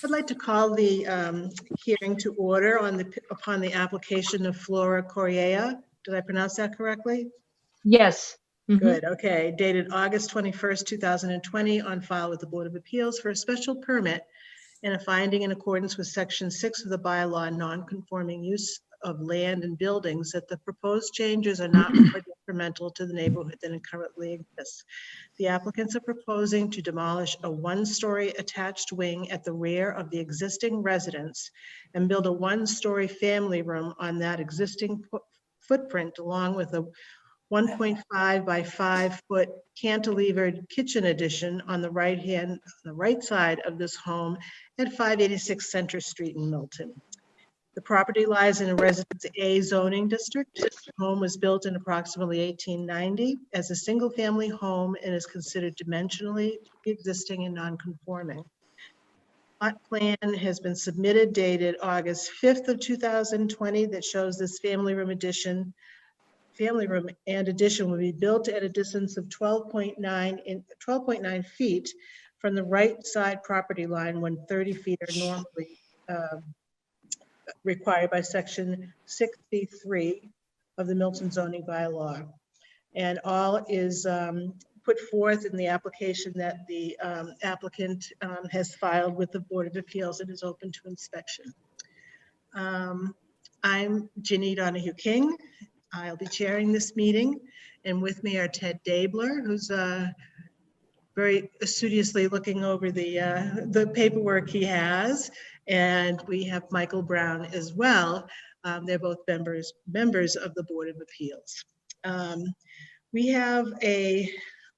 I'd like to call the hearing to order upon the application of Flora Correa. Did I pronounce that correctly? Yes. Mhm. Good, okay. Dated August 21st, 2020, on file with the Board of Appeals for a special permit and a finding in accordance with Section 6 of the bylaw, non-conforming use of land and buildings, that the proposed changes are not more detrimental to the neighborhood than it currently exists. The applicants are proposing to demolish a one-story attached wing at the rear of the existing residence and build a one-story family room on that existing footprint, along with a 1.5 by 5 foot cantilevered kitchen addition on the right side of this home at 586 Center Street in Milton. The property lies in a Residence A zoning district. The home was built in approximately 1890 as a single-family home and is considered dimensionally existing and non-conforming. Plot plan has been submitted dated August 5th of 2020 that shows this family room and addition will be built at a distance of 12.9 feet from the right side property line when 30 feet are normally required by Section 63 of the Milton zoning bylaw. And all is put forth in the application that the applicant has filed with the Board of Appeals and is open to inspection. I'm Ginny Donahue King. I'll be chairing this meeting, and with me are Ted Dabler, who's very studiously looking over the paperwork he has, and we have Michael Brown as well. They're both members of the Board of Appeals. We have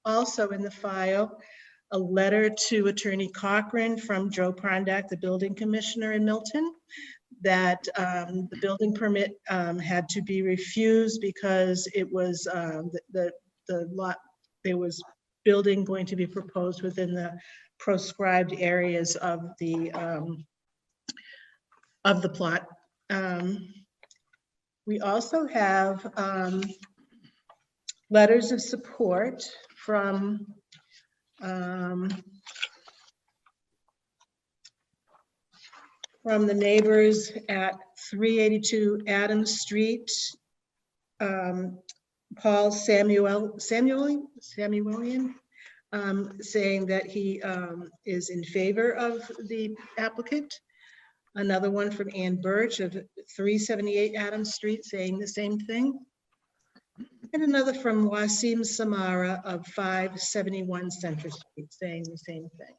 also in the file a letter to Attorney Cochran from Joe Prondak, the building commissioner in Milton, that the building permit had to be refused because it was the lot, there was building going to be proposed within the proscribed areas of the plot. We also have letters of support from the neighbors at 382 Adams Street. Paul Samuelian, saying that he is in favor of the applicant. Another one from Ann Birch of 378 Adams Street saying the same thing. And another from Wasim Samara of 571 Center Street saying the same thing.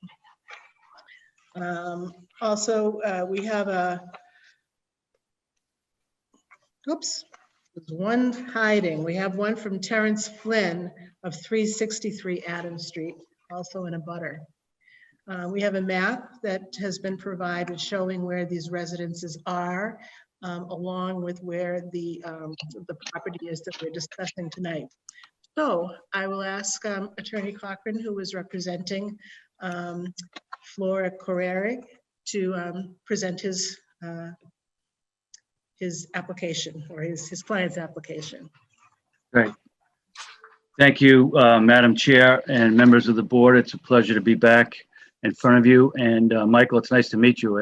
Also, we have there's one hiding. We have one from Terrence Flynn of 363 Adams Street, also in a butter. We have a map that has been provided showing where these residences are, along with where the property is that we're discussing tonight. So I will ask Attorney Cochran, who is representing Flora Correa, to present his application, or his client's application. Great. Thank you, Madam Chair and members of the board. It's a pleasure to be back in front of you. And Michael, it's nice to meet you.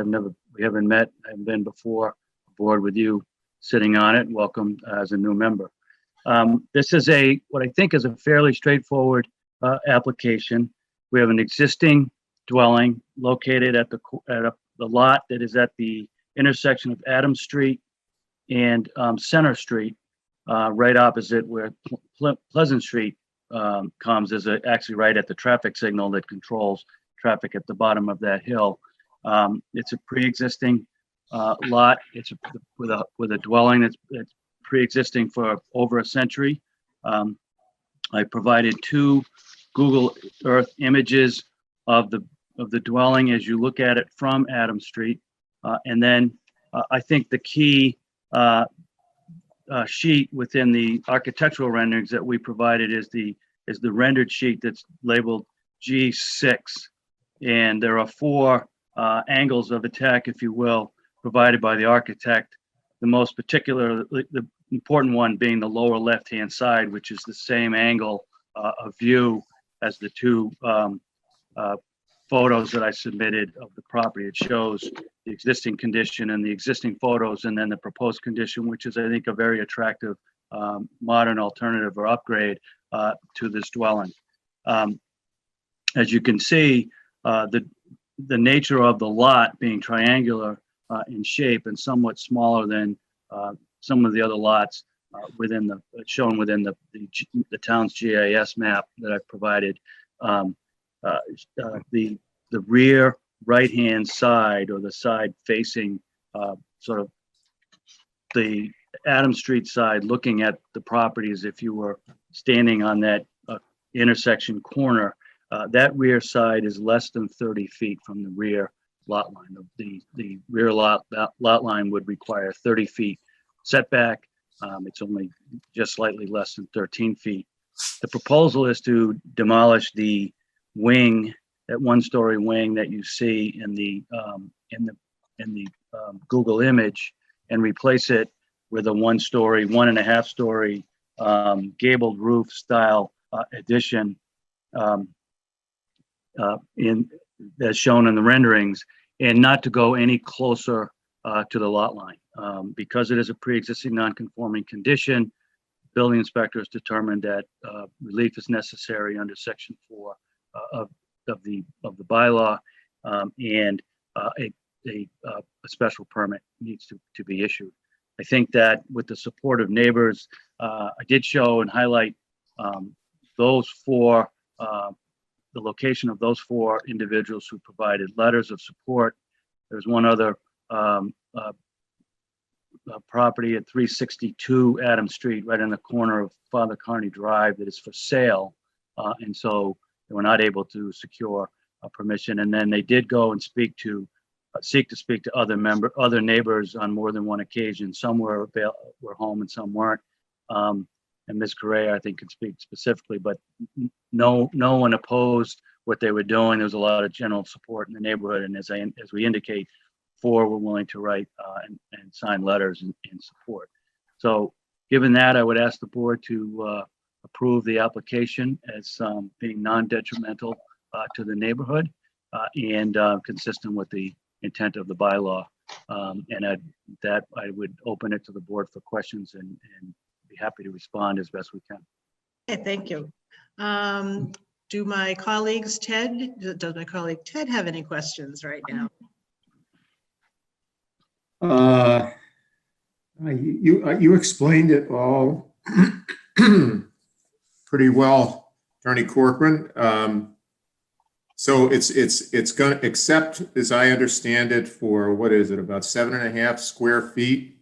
We haven't met. I've been before board with you sitting on it. Welcome as a new member. This is what I think is a fairly straightforward application. We have an existing dwelling located at the lot that is at the intersection of Adams Street and Center Street, right opposite where Pleasant Street comes, is actually right at the traffic signal that controls traffic at the bottom of that hill. It's a pre-existing lot. It's with a dwelling that's pre-existing for over a century. I provided 2 Google Earth images of the dwelling as you look at it from Adams Street, and then I think the key sheet within the architectural renderings that we provided is the rendered sheet that's labeled G6, and there are 4 angles of attack, if you will, provided by the architect. The most particular, the important one being the lower left-hand side, which is the same angle of view as the 2 photos that I submitted of the property. It shows the existing condition and the existing photos, and then the proposed condition, which is, I think, a very attractive modern alternative or upgrade to this dwelling. As you can see, the nature of the lot being triangular in shape and somewhat smaller than some of the other lots within the shown within the town's GIS map that I've provided. The rear right-hand side, or the side facing sort of the Adams Street side, looking at the properties, if you were standing on that intersection corner, that rear side is less than 30 feet from the rear lot line. The rear lot line would require 30 feet setback. It's only just slightly less than 13 feet. The proposal is to demolish the wing, that one-story wing that you see in the Google image, and replace it with a one-story, 1.5-story gabled roof style addition as shown in the renderings, and not to go any closer to the lot line. Because it is a pre-existing non-conforming condition, building inspector has determined that relief is necessary under section 4 of the bylaw, and a special permit needs to be issued. I think that with the support of neighbors, I did show and highlight those four, the location of those 4 individuals who provided letters of support. There's one other property at 362 Adams Street, right in the corner of Father Carney Drive, that is for sale. And so they were not able to secure a permission. And then they did go and seek to speak to other neighbors on more than one occasion. Some were home and some weren't. And Ms. Correa, I think, can speak specifically, but no one opposed what they were doing. There was a lot of general support in the neighborhood. And as we indicate, 4 were willing to write and sign letters in support. So given that, I would ask the board to approve the application as being non-detrimental to the neighborhood and consistent with the intent of the bylaw. And I would open it to the board for questions and be happy to respond as best we can. Okay, thank you. Does my colleague Ted have any questions right now? You explained it all pretty well, Attorney Corcoran. So it's going to, except as I understand it, for what is it, about 7.5 square feet,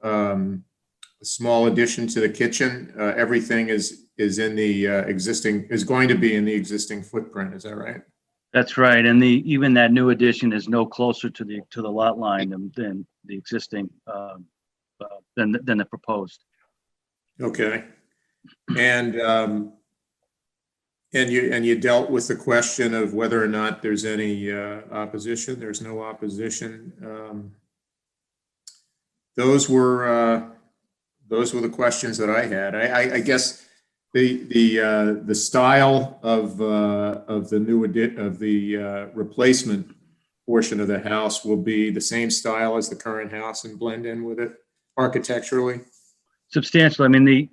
a small addition to the kitchen. Everything is in the existing, is going to be in the existing footprint. Is that right? That's right, and even that new addition is no closer to the lot line than the existing than the proposed. Okay, and you dealt with the question of whether or not there's any opposition. There's no opposition. Those were the questions that I had. I guess the style of the replacement portion of the house will be the same style as the current house and blend in with it architecturally. Substantially. I mean,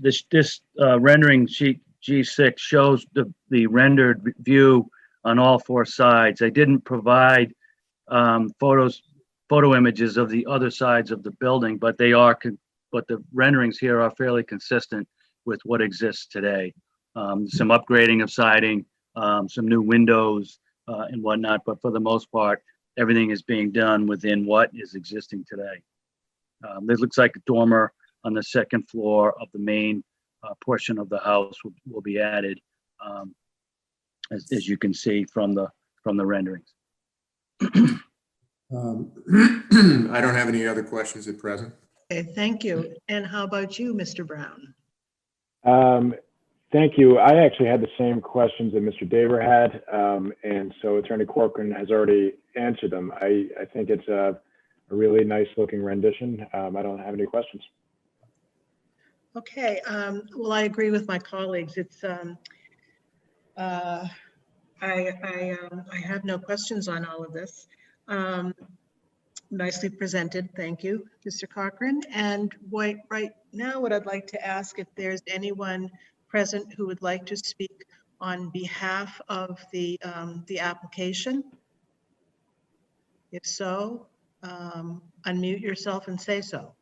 this rendering sheet G6 shows the rendered view on all 4 sides. I didn't provide photo images of the other sides of the building, but the renderings here are fairly consistent with what exists today. Some upgrading of siding, some new windows and whatnot, but for the most part, everything is being done within what is existing today. This looks like a dormer on the second floor of the main portion of the house will be added, as you can see from the renderings. I don't have any other questions at present. Okay, thank you. And how about you, Mr. Brown? Thank you. I actually had the same questions that Mr. Daver had, and so Attorney Corcoran has already answered them. I think it's a really nice looking rendition. I don't have any questions. Okay, well, I agree with my colleagues. It's I have no questions on all of this. Nicely presented, thank you, Mr. Cochran. And right now, what I'd like to ask if there's anyone present who would like to speak on behalf of the application. If so, unmute yourself and say so.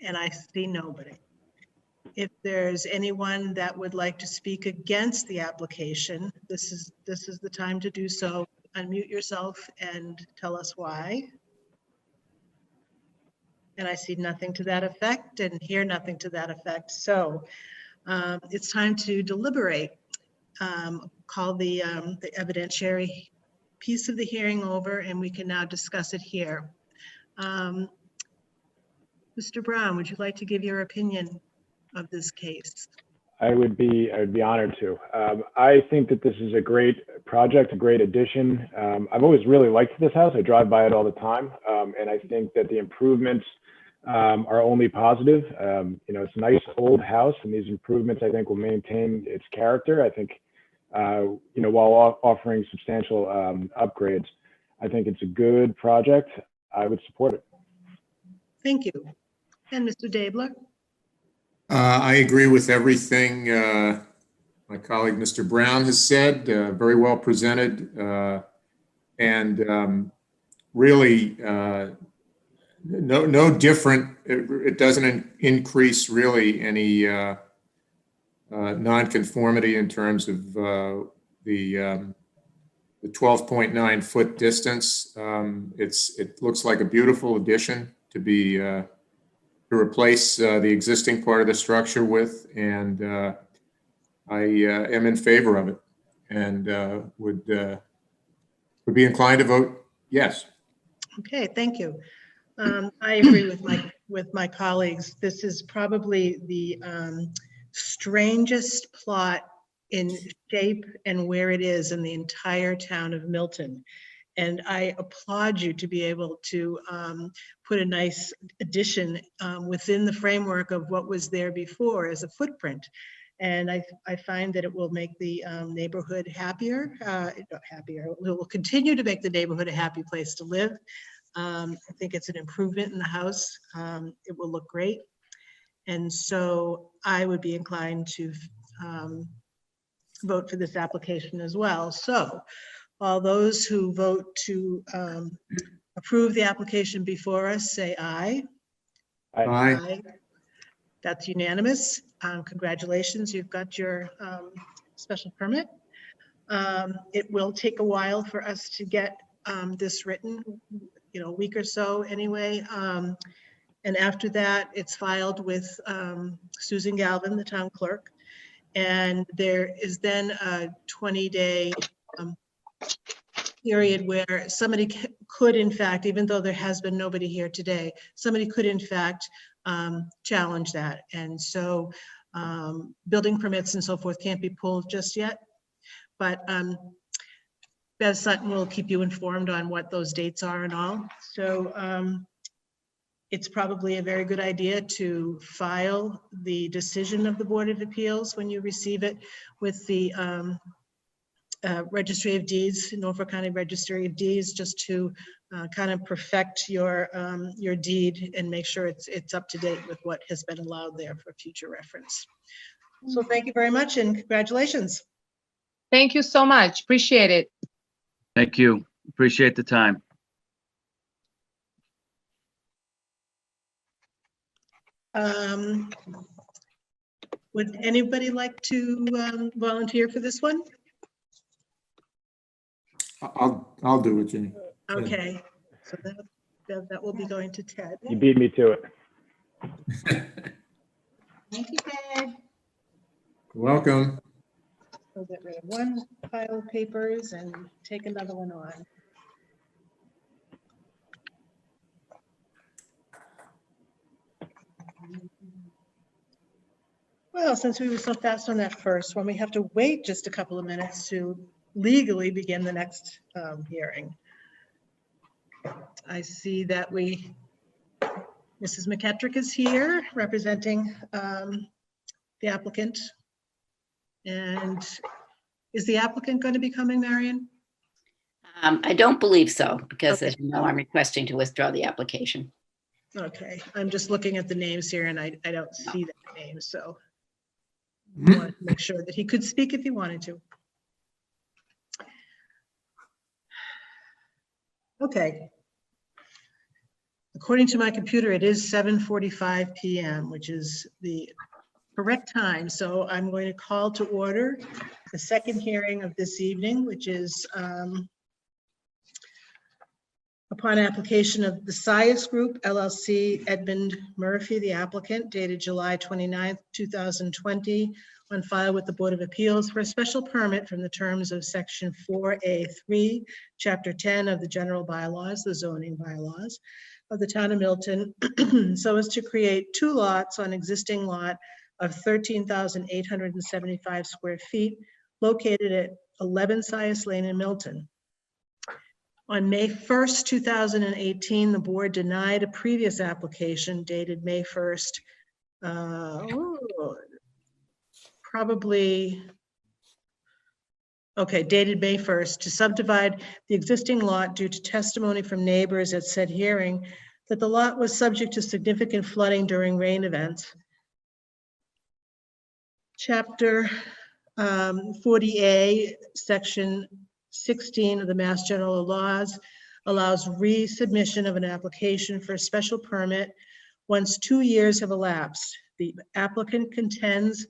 And I see nobody. If there's anyone that would like to speak against the application, this is the time to do so. Unmute yourself and tell us why. And I see nothing to that effect and hear nothing to that effect. So it's time to deliberate. Call the evidentiary piece of the hearing over, and we can now discuss it here. Mr. Brown, would you like to give your opinion of this case? I would be honored to. I think that this is a great project, a great addition. I've always really liked this house. I drive by it all the time. And I think that the improvements are only positive. You know, it's a nice old house, and these improvements, I think, will maintain its character. I think, you know, while offering substantial upgrades, I think it's a good project. I would support it. Thank you. And Mr. Dabler? I agree with everything my colleague, Mr. Brown, has said. Very well presented, and really no different. It doesn't increase really any nonconformity in terms of the 12.9 foot distance. It looks like a beautiful addition to be to replace the existing part of the structure with, and I am in favor of it, and would be inclined to vote yes. Okay, thank you. I agree with my colleagues. This is probably the strangest plot in shape and where it is in the entire town of Milton. And I applaud you to be able to put a nice addition within the framework of what was there before as a footprint. And I find that it will make the neighborhood happier, not happier, it will continue to make the neighborhood a happy place to live. I think it's an improvement in the house. It will look great. And so I would be inclined to vote for this application as well. So all those who vote to approve the application before us, say aye. Aye. That's unanimous. Congratulations, you've got your special permit. It will take a while for us to get this written, you know, a week or so anyway. And after that, it's filed with Susan Galvin, the town clerk. And there is then a 20-day period where somebody could, in fact, even though there has been nobody here today, somebody could, in fact, challenge that. And so building permits and so forth can't be pulled just yet. But Bev Sutton will keep you informed on what those dates are and all. So it's probably a very good idea to file the decision of the Board of Appeals when you receive it with the Registry of Deeds, Norfolk County Registry of Deeds, just to kind of perfect your deed and make sure it's up to date with what has been allowed there for future reference. So thank you very much and congratulations. Thank you so much. Appreciate it. Thank you. Appreciate the time. Would anybody like to volunteer for this one? I'll do it, Jenny. Okay, so that will be going to Ted. You beat me to it. Thank you, Ted. Welcome. We'll get rid of one pile of papers and take another one on. Well, since we were so fast on that first one, we have to wait just a couple of minutes to legally begin the next hearing. I see that Mrs. McKettrick is here representing the applicant. And Is the applicant going to be coming, Marion? I don't believe so, because as Okay. you know, I'm requesting to withdraw the application. Okay, I'm just looking at the names here and I don't see that name, so I wanted to make sure that he could speak if he wanted to. Okay. According to my computer, it is 7:45 PM, which is the correct time. So I'm going to call to order the second hearing of this evening, which is upon application of the Sias Group LLC, Edmund Murphy, the applicant, dated July 29th, 2020, on file with the Board of Appeals for a special permit from the terms of Section 4A3, Chapter 10 of the general bylaws, the zoning bylaws of the town of Milton, so as to create two lots on existing lot of 13,875 square feet located at 11 Sias Lane in Milton. On May 1st, 2018, the board denied a previous application dated May 1st, dated May 1st, to subdivide the existing lot due to testimony from neighbors at said hearing that the lot was subject to significant flooding during rain events. Chapter 40A, Section 16 of the Mass General Laws allows resubmission of an application for a special permit once 2 years have elapsed. The applicant contends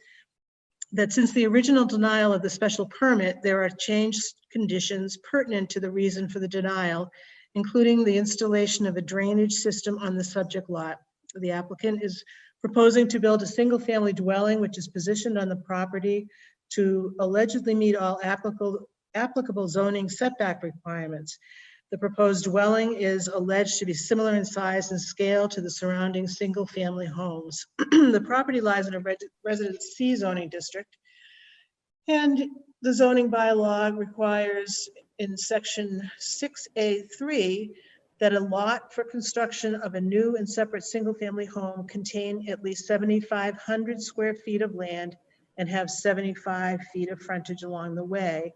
that since the original denial of the special permit, there are changed conditions pertinent to the reason for the denial, including the installation of a drainage system on the subject lot. The applicant is proposing to build a single-family dwelling which is positioned on the property to allegedly meet all applicable zoning setback requirements. The proposed dwelling is alleged to be similar in size and scale to the surrounding single-family homes. The property lies in a Residence C zoning district, and the zoning bylaw requires in Section 6A3 that a lot for construction of a new and separate single-family home contain at least 7,500 square feet of land and have 75 feet of frontage along the way,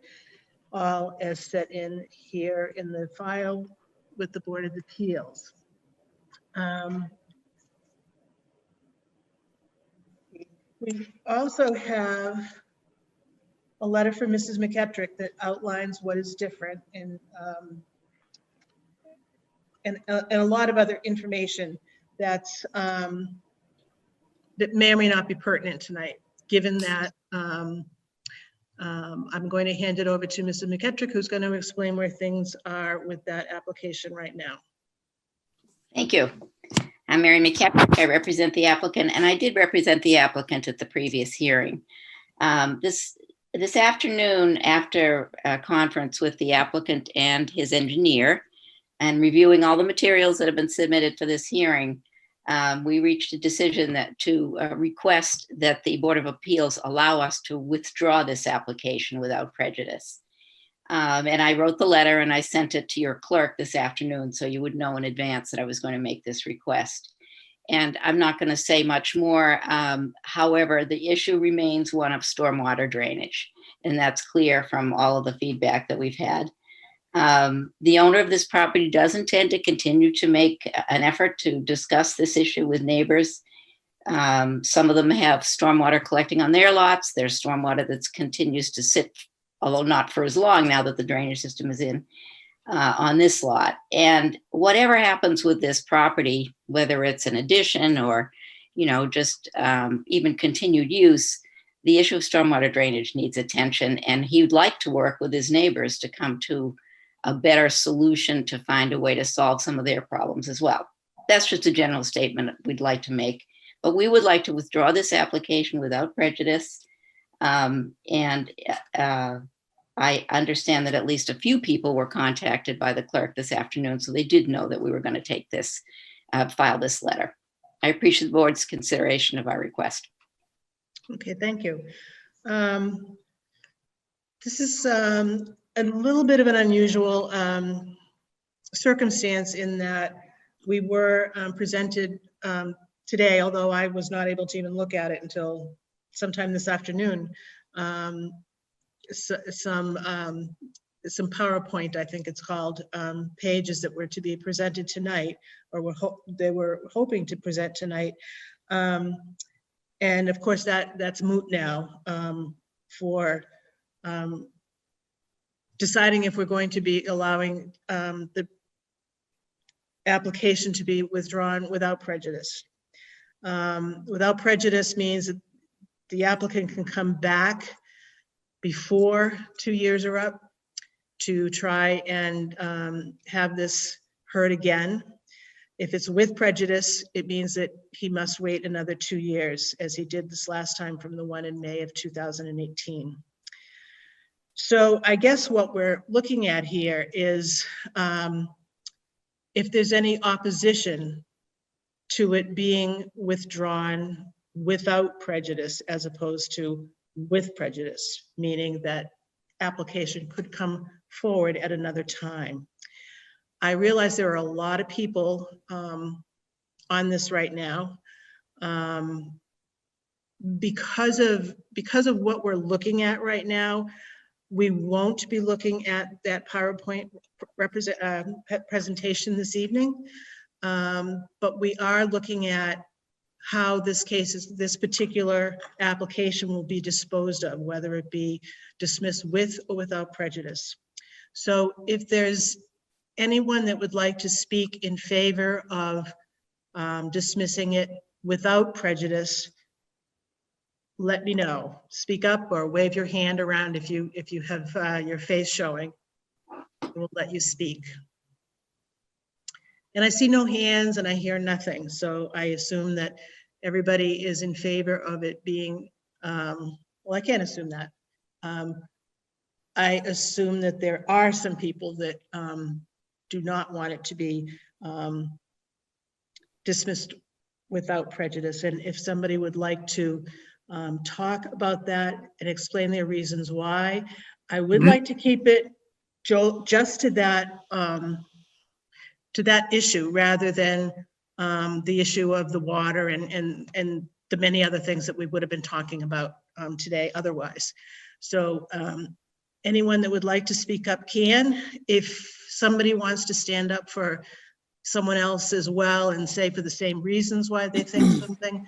all as set in here in the file with the Board of Appeals. We also have a letter from Mrs. McKettrick that outlines what is different and a lot of other information that's that may or may not be pertinent tonight, given that I'm going to hand it over to Mrs. McKettrick, who's going to explain where things are with that application right now. Thank you. I'm Mary McKettrick. I represent the applicant, and I did represent the applicant at the previous hearing. This afternoon, after a conference with the applicant and his engineer, and reviewing all the materials that have been submitted for this hearing, we reached a decision that to request that the Board of Appeals allow us to withdraw this application without prejudice. And I wrote the letter and I sent it to your clerk this afternoon, so you would know in advance that I was going to make this request. And I'm not going to say much more. However, the issue remains one of stormwater drainage, and that's clear from all of the feedback that we've had. The owner of this property does intend to continue to make an effort to discuss this issue with neighbors. Some of them have stormwater collecting on their lots. There's stormwater that continues to sit, although not for as long now that the drainage system is in, on this lot. And whatever happens with this property, whether it's an addition or, just even continued use, the issue of stormwater drainage needs attention, and he would like to work with his neighbors to come to a better solution to find a way to solve some of their problems as well. That's just a general statement we'd like to make, but we would like to withdraw this application without prejudice. I understand that at least a few people were contacted by the clerk this afternoon, so they did know that we were going to take this, file this letter. I appreciate the board's consideration of our request. Okay, thank you. This is a little bit of an unusual circumstance in that we were presented today, although I was not able to even look at it until sometime this afternoon. some PowerPoint, I think it's called, pages that were to be presented tonight, or they were hoping to present tonight. And of course, that's moot now for deciding if we're going to be allowing the application to be withdrawn without prejudice. Without prejudice means that the applicant can come back before 2 years are up to try and have this heard again. If it's with prejudice, it means that he must wait another 2 years, as he did this last time from the one in May of 2018. So I guess what we're looking at here is if there's any opposition to it being withdrawn without prejudice as opposed to with prejudice, meaning that application could come forward at another time. I realize there are a lot of people on this right now. Because of what we're looking at right now, we won't be looking at that PowerPoint presentation this evening, but we are looking at how this particular application will be disposed of, whether it be dismissed with or without prejudice. So if there's anyone that would like to speak in favor of dismissing it without prejudice, let me know. Speak up or wave your hand around if you have your face showing. We'll let you speak. And I see no hands and I hear nothing, so I assume that everybody is in favor of it being, well, I can't assume that. I assume that there are some people that do not want it to be dismissed without prejudice. And if somebody would like to talk about that and explain their reasons why, I would like to keep it, Joe, just to that issue rather than the issue of the water and the many other things that we would have been talking about today otherwise. So anyone that would like to speak up can. If somebody wants to stand up for someone else as well and say for the same reasons why they think something,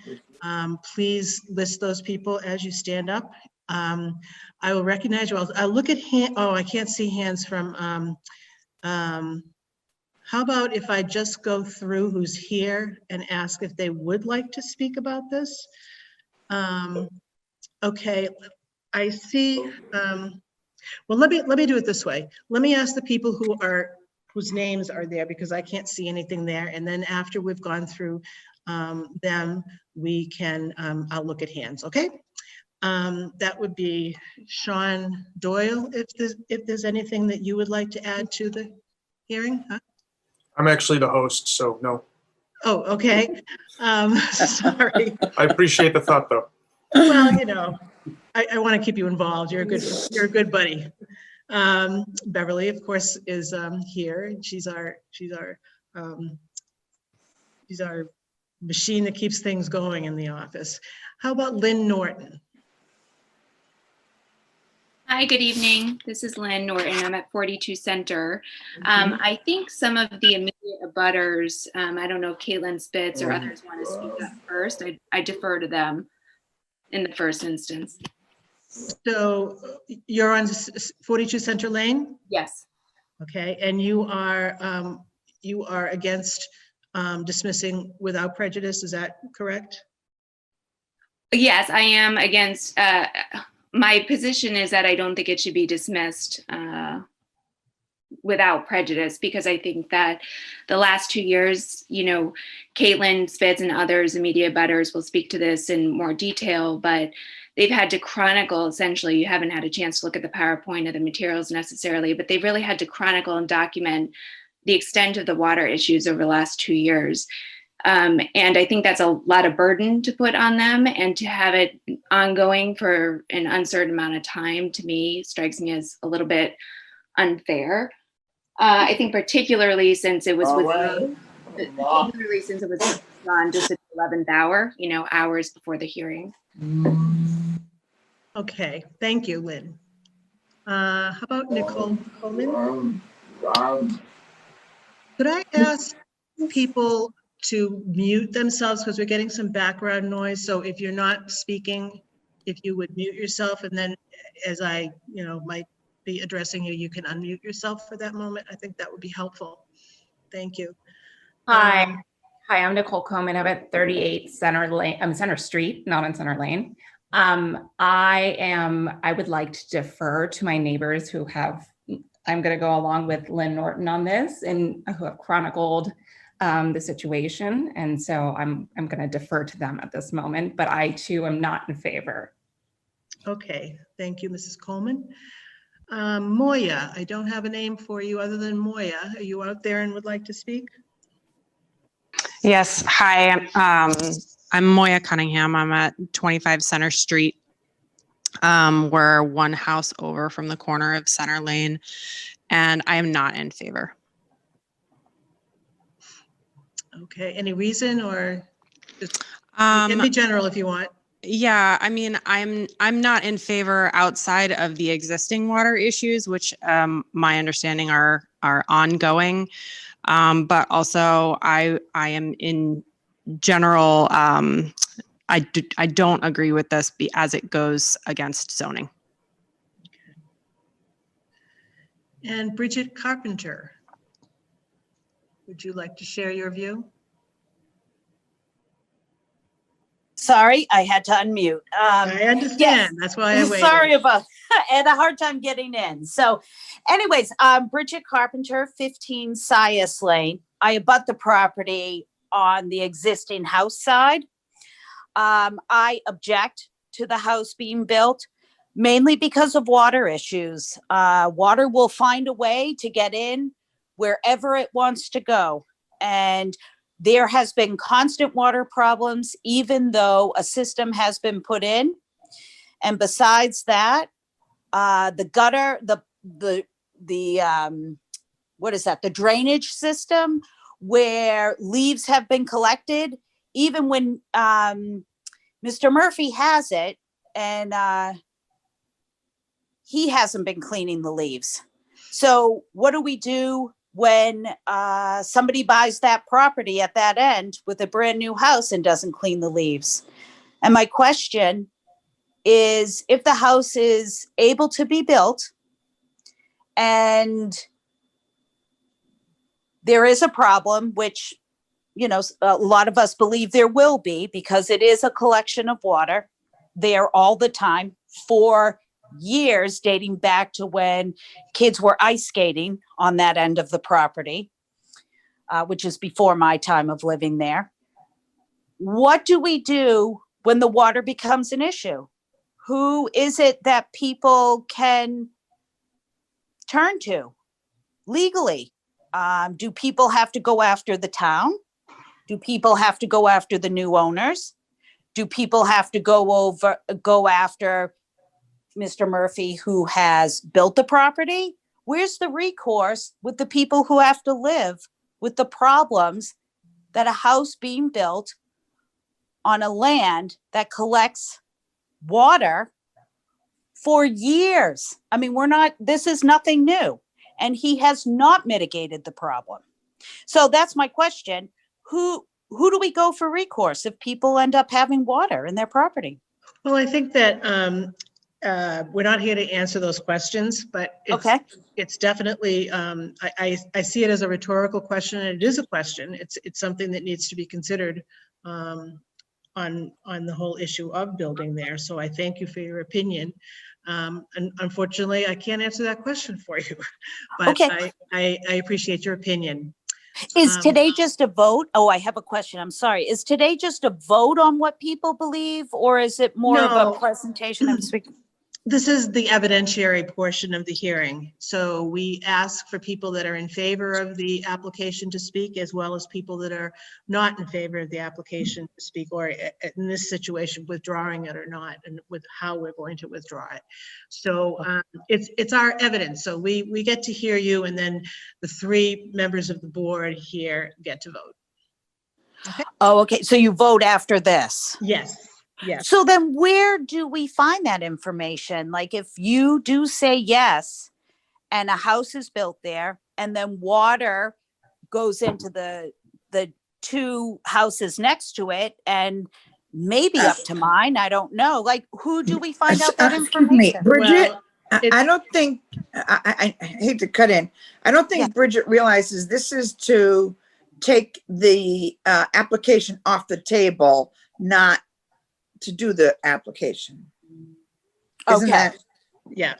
please list those people as you stand up. I will recognize you. I'll look at hand. Oh, I can't see hands from, how about if I just go through who's here and ask if they would like to speak about this? Okay, I see. Well, let me do it this way. Let me ask the people whose names are there because I can't see anything there. And then after we've gone through them, we can, I'll look at hands, okay? That would be Sean Doyle, if there's anything that you would like to add to the hearing, huh? I'm actually the host, so no. Oh, okay. Sorry. I appreciate the thought, though. Well, you know, I want to keep you involved. You're a good buddy. Beverly, of course, is here. She's our machine that keeps things going in the office. How about Lynn Norton? Hi, good evening. This is Lynn Norton. I'm at 42 Center. I think some of the immediate abutters, I don't know if Caitlin Spitz or others want to speak up first. I defer to them in the first instance. So you're on 42 Center Lane? Yes. Okay, and you are against dismissing without prejudice, is that correct? Yes, I am against, my position is that I don't think it should be dismissed without prejudice, because I think that the last 2 years, you know, Caitlin Spitz and others, immediate abutters, will speak to this in more detail, but they've had to chronicle, essentially, you haven't had a chance to look at the PowerPoint or the materials necessarily, but they've really had to chronicle and document the extent of the water issues over the last 2 years. And I think that's a lot of burden to put on them, and to have it ongoing for an uncertain amount of time, to me, strikes me as a little bit unfair. I think particularly since it was withdrawn just at the 11th hour, you know, hours before the hearing. Okay, thank you, Lynn. How about Nicole Coleman? Could I ask people to mute themselves because we're getting some background noise? So if you're not speaking, if you would mute yourself, and then as I, might be addressing you, you can unmute yourself for that moment. I think that would be helpful. Thank you. Hi. Hi, I'm Nicole Coleman. I'm at 38 Center Lane. I'm Center Street, not on Center Lane. I would like to defer to my neighbors who have, I'm going to go along with Lynn Norton on this, and who have chronicled the situation. And so I'm going to defer to them at this moment, but I too am not in favor. Okay, thank you, Mrs. Coleman. Moya, I don't have a name for you other than Moya. Are you out there and would like to speak? Yes, hi, I'm Moya Cunningham. I'm at 25 Center Street. We're one house over from the corner of Center Lane, and I am not in favor. Okay, any reason, or just, it can be general if you want. Yeah, I mean, I'm not in favor outside of the existing water issues, which my understanding are ongoing. But also I am in general, I don't agree with this as it goes against zoning. And Bridget Carpenter, would you like to share your view? Sorry, I had to unmute. I understand. Yes. That's why I waited. Sorry about I had a hard time getting in. So anyways, Bridget Carpenter, 15 Sias Lane. I abut the property on the existing house side. I object to the house being built mainly because of water issues. Water will find a way to get in wherever it wants to go. And there has been constant water problems, even though a system has been put in. And besides that, the gutter, what is that? The drainage system where leaves have been collected, even when Mr. Murphy has it, and he hasn't been cleaning the leaves. So what do we do when somebody buys that property at that end with a brand new house and doesn't clean the leaves? And my question is, if the house is able to be built and there is a problem, which, a lot of us believe there will be, because it is a collection of water there all the time for years, dating back to when kids were ice skating on that end of the property, which is before my time of living there. What do we do when the water becomes an issue? Who is it that people can turn to legally? Do people have to go after the town? Do people have to go after the new owners? Do people have to go after Mr. Murphy, who has built the property? Where's the recourse with the people who have to live with the problems that a house being built on a land that collects water for years? I mean, this is nothing new, and he has not mitigated the problem. So that's my question. Who do we go for recourse if people end up having water in their property? Well, I think that we're not here to answer those questions, but it's definitely, I see it as a rhetorical question, and it is a question. It's something that needs to be considered on the whole issue of building there. So I thank you for your opinion. And unfortunately, I can't answer that question for you, but I appreciate your opinion. Is today just a vote? Oh, I have a question. I'm sorry. Is today just a vote on what people believe, or is it more of a presentation? I'm speaking. This is the evidentiary portion of the hearing. So we ask for people that are in favor of the application to speak, as well as people that are not in favor of the application to speak, or in this situation, withdrawing it or not, and with how we're going to withdraw it. So it's our evidence. So we get to hear you, and then the three members of the board here get to vote. Okay. Oh, okay. So you vote after this? Yes. Yes. So then where do we find that information? Like if you do say yes and a house is built there and then water goes into the two houses next to it and maybe up to mine, I don't know. Like who do we find out that Excuse me, information? Bridget, Well, I don't think, I hate to cut in. I don't think Yeah. Bridget realizes this is to take the application off the table, not to do the application. Isn't Okay. that? yeah.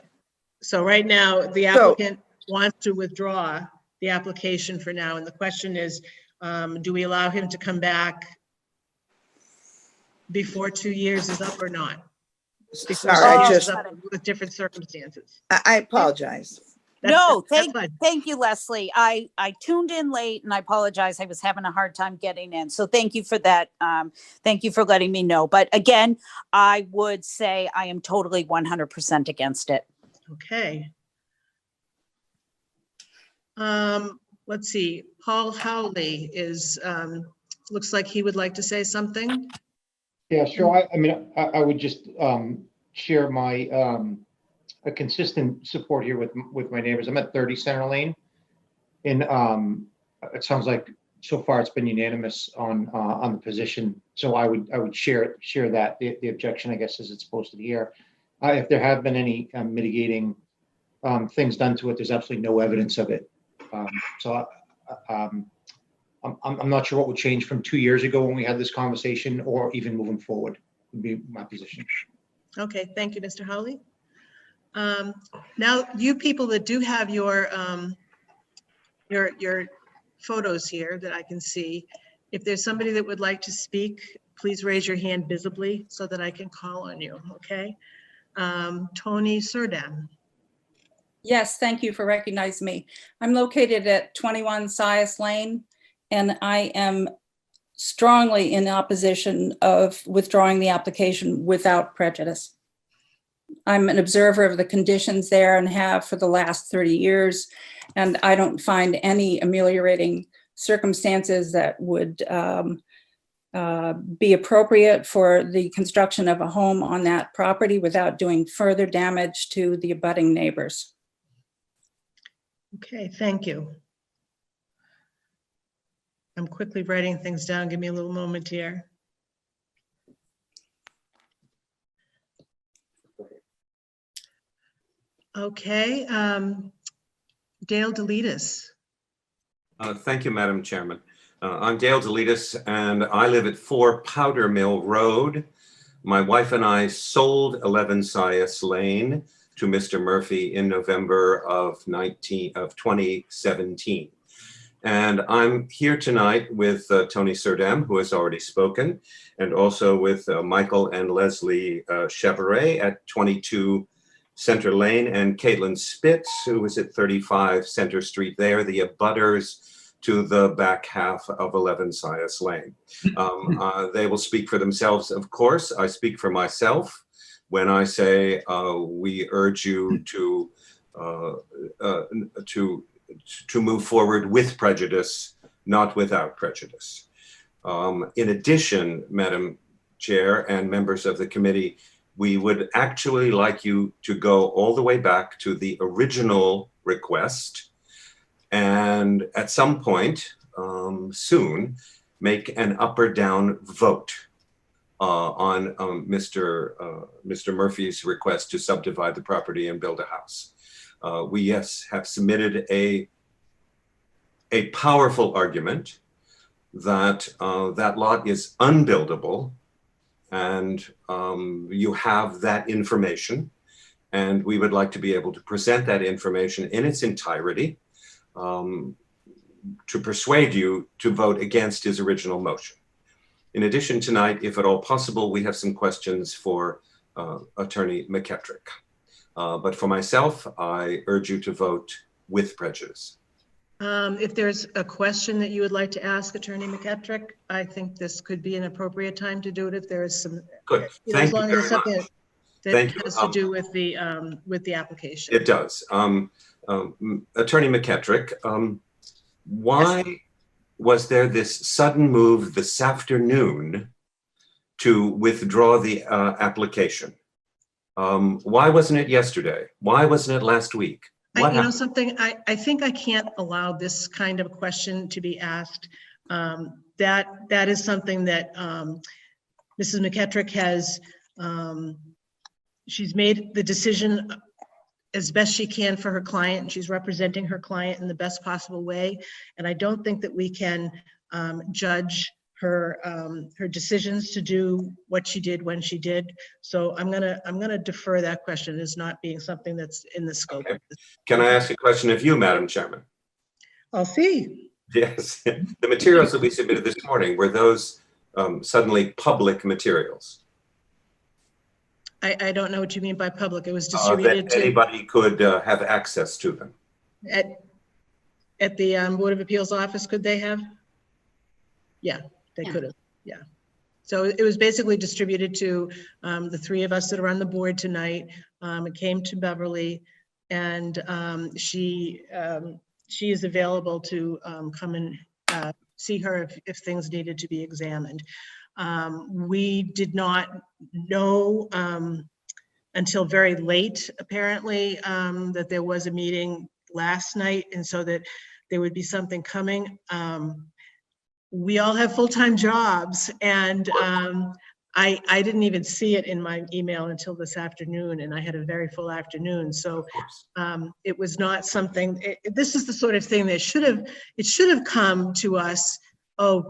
So right now, the applicant wants to withdraw the application for now. And the question is, do we allow him to come back before 2 years is up or not? Before Sorry, I 2 years just, is up with different circumstances. I apologize. No, That's fine. thank you, Leslie. I tuned in late and I apologize. I was having a hard time getting in. So thank you for that. Thank you for letting me know. But again, I would say I am totally 100% against it. Okay. Let's see, Paul Howley is, looks like he would like to say something. Yeah, sure. I mean, I would just share my a consistent support here with my neighbors. I'm at 30 Center Lane, and it sounds like so far it's been unanimous on the position. So I would share that the objection, I guess, as it's posted here. If there have been any mitigating things done to it, there's absolutely no evidence of it. So I'm not sure what would change from 2 years ago when we had this conversation, or even moving forward, would be my position. Okay, thank you, Mr. Howley. Now, you people that do have your photos here that I can see, if there's somebody that would like to speak, please raise your hand visibly so that I can call on you, okay? Tony Surdam. Yes, thank you for recognizing me. I'm located at 21 Sias Lane, and I am strongly in opposition of withdrawing the application without prejudice. I'm an observer of the conditions there and have for the last 30 years, and I don't find any ameliorating circumstances that would be appropriate for the construction of a home on that property without doing further damage to the abutting neighbors. Okay, thank you. I'm quickly writing things down. Give me a little moment here. Okay, Dale Deletis. Thank you, Madam Chairman. I'm Dale Deletis, and I live at 4 Powder Mill Road. My wife and I sold 11 Sias Lane to Mr. Murphy in November of 2017. And I'm here tonight with Tony Surdam, who has already spoken, and also with Michael and Leslie Chevrolet at 22 Center Lane, and Caitlin Spitz, who is at 35 Center Street there, the abutters to the back half of 11 Sias Lane. They will speak for themselves, of course. I speak for myself when I say we urge you to move forward with prejudice, not without prejudice. In addition, Madam Chair and members of the committee, we would actually like you to go all the way back to the original request, and at some point soon, make an up or down vote on Mr. Murphy's request to subdivide the property and build a house. We, yes, have submitted a powerful argument that that lot is unbuildable, and you have that information, and we would like to be able to present that information in its entirety to persuade you to vote against his original motion. In addition, tonight, if at all possible, we have some questions for Attorney McKettrick. But for myself, I urge you to vote with prejudice. If there's a question that you would like to ask Attorney McKettrick, I think this could be an appropriate time to do it if there is some. Good. You know, as long as it's very something much. that Thank you. has to do with the application. It does. Attorney McKettrick, why was there this sudden move this afternoon to withdraw the application. Why wasn't it yesterday? Why wasn't it last week? What You know happened? something, I think I can't allow this kind of question to be asked. That is something that Mrs. McKettrick has, she's made the decision as best she can for her client, and she's representing her client in the best possible way. And I don't think that we can judge her her decisions to do what she did when she did. So I'm gonna defer that question as not being something that's in the scope. Okay. Can I ask a question of you, Madam Chairman? I'll see. Yes. The materials that we submitted this morning, were those suddenly public materials? I don't know what you mean by public. It was That distributed to anybody could have access to them? at the Board of Appeals office, could they have? Yeah, they Yeah. could have, yeah. So it was basically distributed to the three of us that are on the board tonight. It came to Beverly, and she is available to come and see her if things needed to be examined. We did not know until very late, apparently, that there was a meeting last night, and so that there would be something coming. We all have full-time jobs, and I didn't even see it in my email until this afternoon, and I had a very full afternoon. So it was not something, this is the sort of thing that it should have come to us, a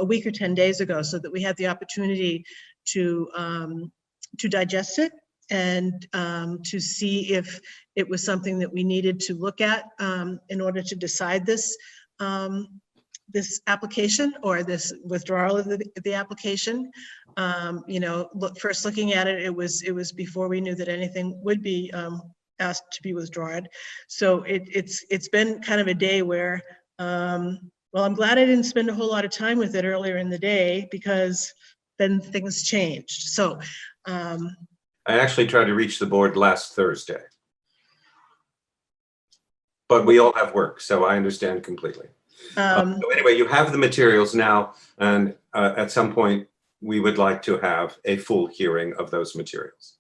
week or 10 days ago, so that we had the opportunity to digest it and to see if it was something that we needed to look at in order to decide this this application or this withdrawal of the application. First looking at it, it was before we knew that anything would be asked to be withdrawn. So it's been kind of a day where, well, I'm glad I didn't spend a whole lot of time with it earlier in the day, because then things changed. So I actually tried to reach the board last Thursday. But we all have work, so I understand completely. So anyway, you have the materials now, and at some point, we would like to have a full hearing of those materials.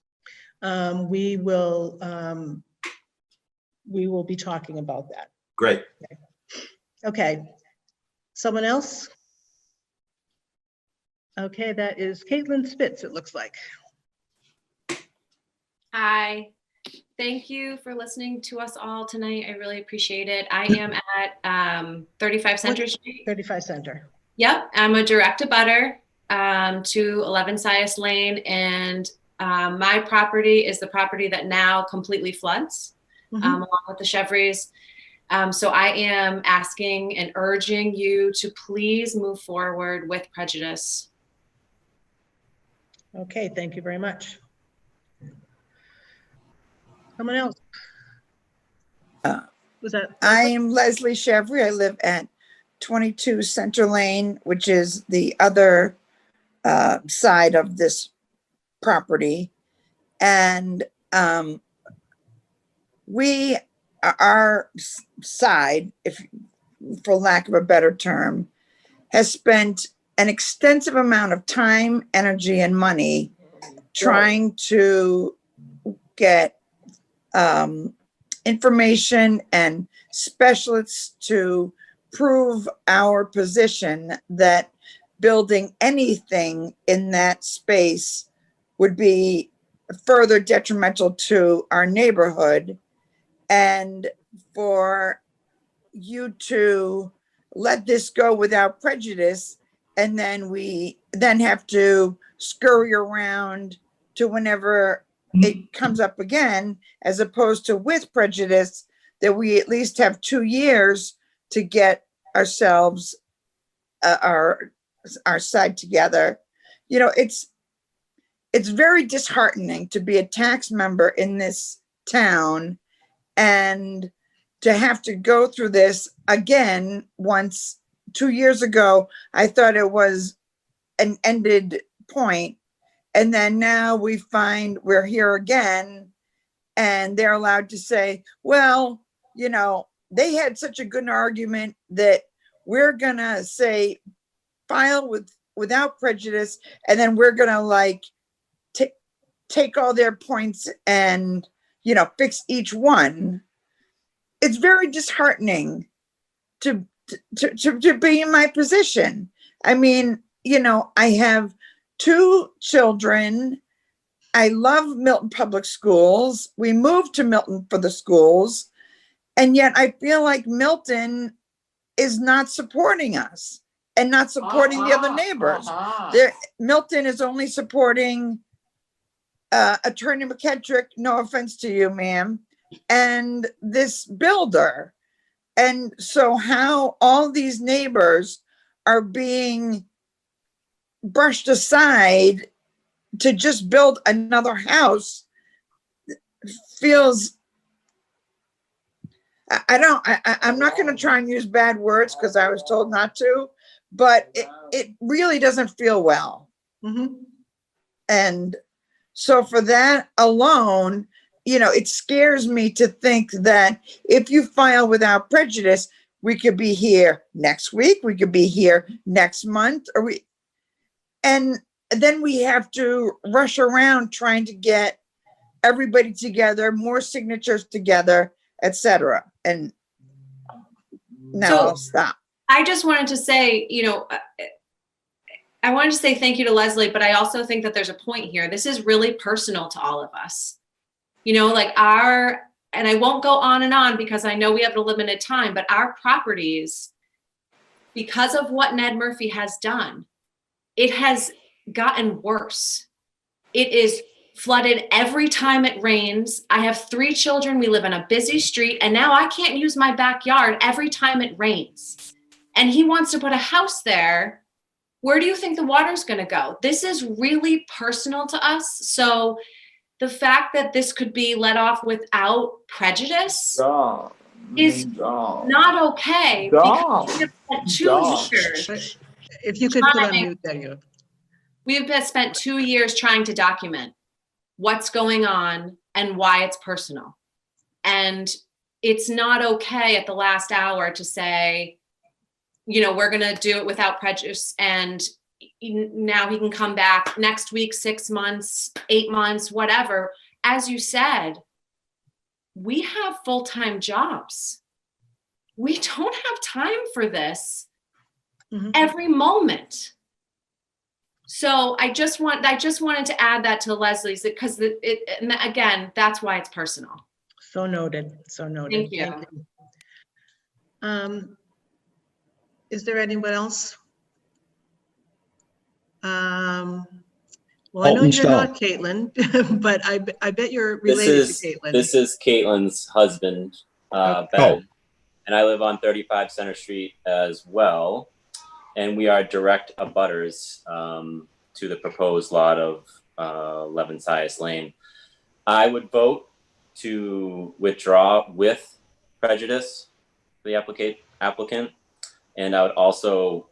we will be talking about that. Great. Okay. Someone else? Okay, that is Caitlin Spitz, it looks like. Hi, thank you for listening to us all tonight. I really appreciate it. I am at 35 Center Street. 35 Center. Yep, I'm a direct abutter to 11 Sias Lane, and my property is the property that now completely floods, along with the Chevrys. So I am asking and urging you to please move forward with prejudice. Okay, thank you very much. Someone else? Was that? I'm Leslie Chevry. I live at 22 Center Lane, which is the other side of this property. And our side, if for lack of a better term, has spent an extensive amount of time, energy, and money trying to get information and specialists to prove our position that building anything in that space would be further detrimental to our neighborhood. And for you to let this go without prejudice, and then we then have to scurry around to whenever it comes up again, as opposed to with prejudice, that we at least have 2 years to get ourselves our side together. You know, it's very disheartening to be a tax member in this town and to have to go through this again. Once 2 years ago, I thought it was an ended point. And then now we find we're here again, and they're allowed to say, well, you know, they had such a good argument that we're gonna say, file without prejudice, and then we're gonna like take all their points and, you know, fix each one. It's very disheartening to be in my position. I mean, you know, I have 2 children. I love Milton Public Schools. We moved to Milton for the schools. And yet I feel like Milton is not supporting us and not supporting the other neighbors. Milton is only supporting Attorney McKettrick, no offense to you, ma'am, and this builder. And so how all these neighbors are being brushed aside to just build another house feels, I'm not going to try and use bad words because I was told not to, but it really doesn't feel well. And so for that alone, you know, it scares me to think that if you file without prejudice, we could be here next week, we could be here next month, and then we have to rush around trying to get everybody together, more signatures together, etc. And now I'll stop. I just wanted to say, you know, I wanted to say thank you to Leslie, but I also think that there's a point here. This is really personal to all of us. You know, like and I won't go on and on because I know we have a limited time, but our properties, because of what Ned Murphy has done, it has gotten worse. It is flooded every time it rains. I have 3 children. We live in a busy street, and now I can't use my backyard every time it rains. And he wants to put a house there. Where do you think the water's going to go? This is really personal to us. So the fact that this could be let off without prejudice is not okay. Because we have spent 2 years. If you could put on mute there, you. We've spent 2 years trying to document what's going on and why it's personal. And it's not okay at the last hour to say, you know, we're going to do it without prejudice. And now he can come back next week, 6 months, 8 months, whatever. As you said, we have full-time jobs. We don't have time for this every moment. So I just wanted to add that to Leslie's, because again, that's why it's personal. So noted. So noted. Thank you. Is there anyone else? Well, I know you're not Caitlin, but I bet you're related to Caitlin. This is Caitlin's husband, Ben, and I live on 35 Center Street as well. And we are direct abutters to the proposed lot of 11 Sias Lane. I would vote to withdraw with prejudice for the applicant. And I would also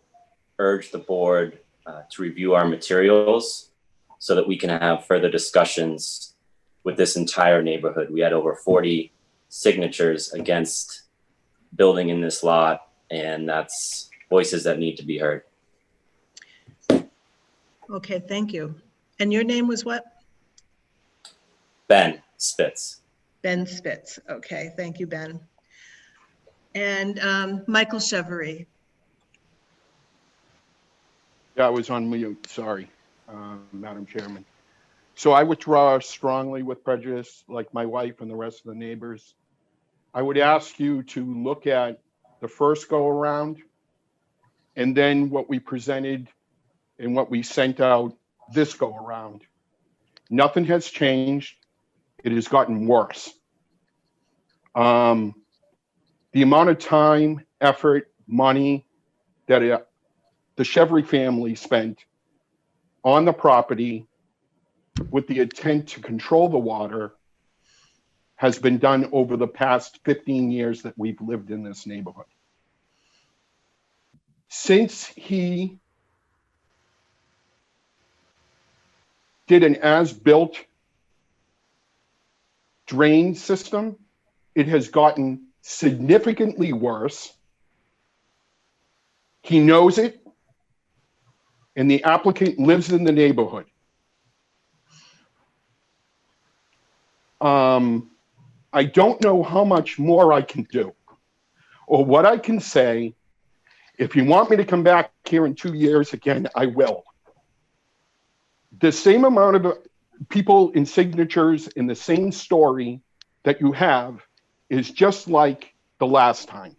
urge the board to review our materials so that we can have further discussions with this entire neighborhood. We had over 40 signatures against building in this lot, and that's voices that need to be heard. Okay, thank you. And your name was what? Ben Spitz. Ben Spitz. Okay, thank you, Ben. And Michael Chevry. Yeah, I was on mute, sorry, Madam Chairman. So I withdraw strongly with prejudice, like my wife and the rest of the neighbors. I would ask you to look at the first go around and then what we presented and what we sent out this go around. Nothing has changed. It has gotten worse. The amount of time, effort, money that the Chevry family spent on the property with the intent to control the water has been done over the past 15 years that we've lived in this neighborhood. Since he did an as-built drain system, it has gotten significantly worse. He knows it. and the applicant lives in the neighborhood. I don't know how much more I can do or what I can say. If you want me to come back here in 2 years again, I will. The same amount of people in signatures in the same story that you have is just like the last time.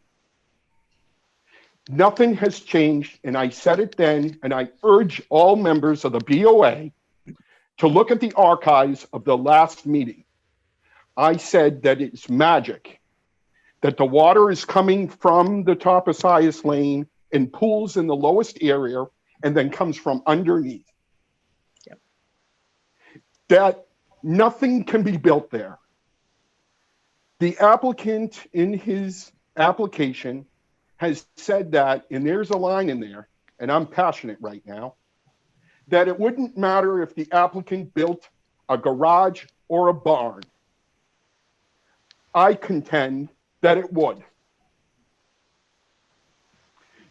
Nothing has changed, and I said it then, and I urge all members of the BOA to look at the archives of the last meeting. I said that it's magic, that the water is coming from the top of Sias Lane and pools in the lowest area and then comes from underneath. Yep. That nothing can be built there. The applicant in his application has said that, and there's a line in there, and I'm passionate right now, that it wouldn't matter if the applicant built a garage or a barn. I contend that it would.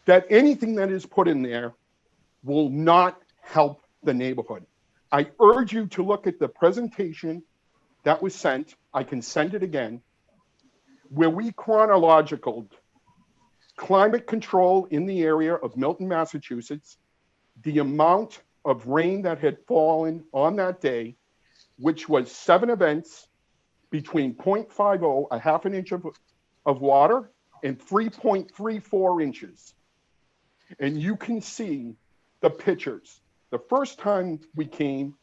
That anything that is put in there will not help the neighborhood. I urge you to look at the presentation that was sent. I can send it again, where we chronological climate control in the area of Milton, Massachusetts, the amount of rain that had fallen on that day, which was 7 events between 0.50, a half an inch of water, and 3.34 inches. And you can see the pictures. The first time we came,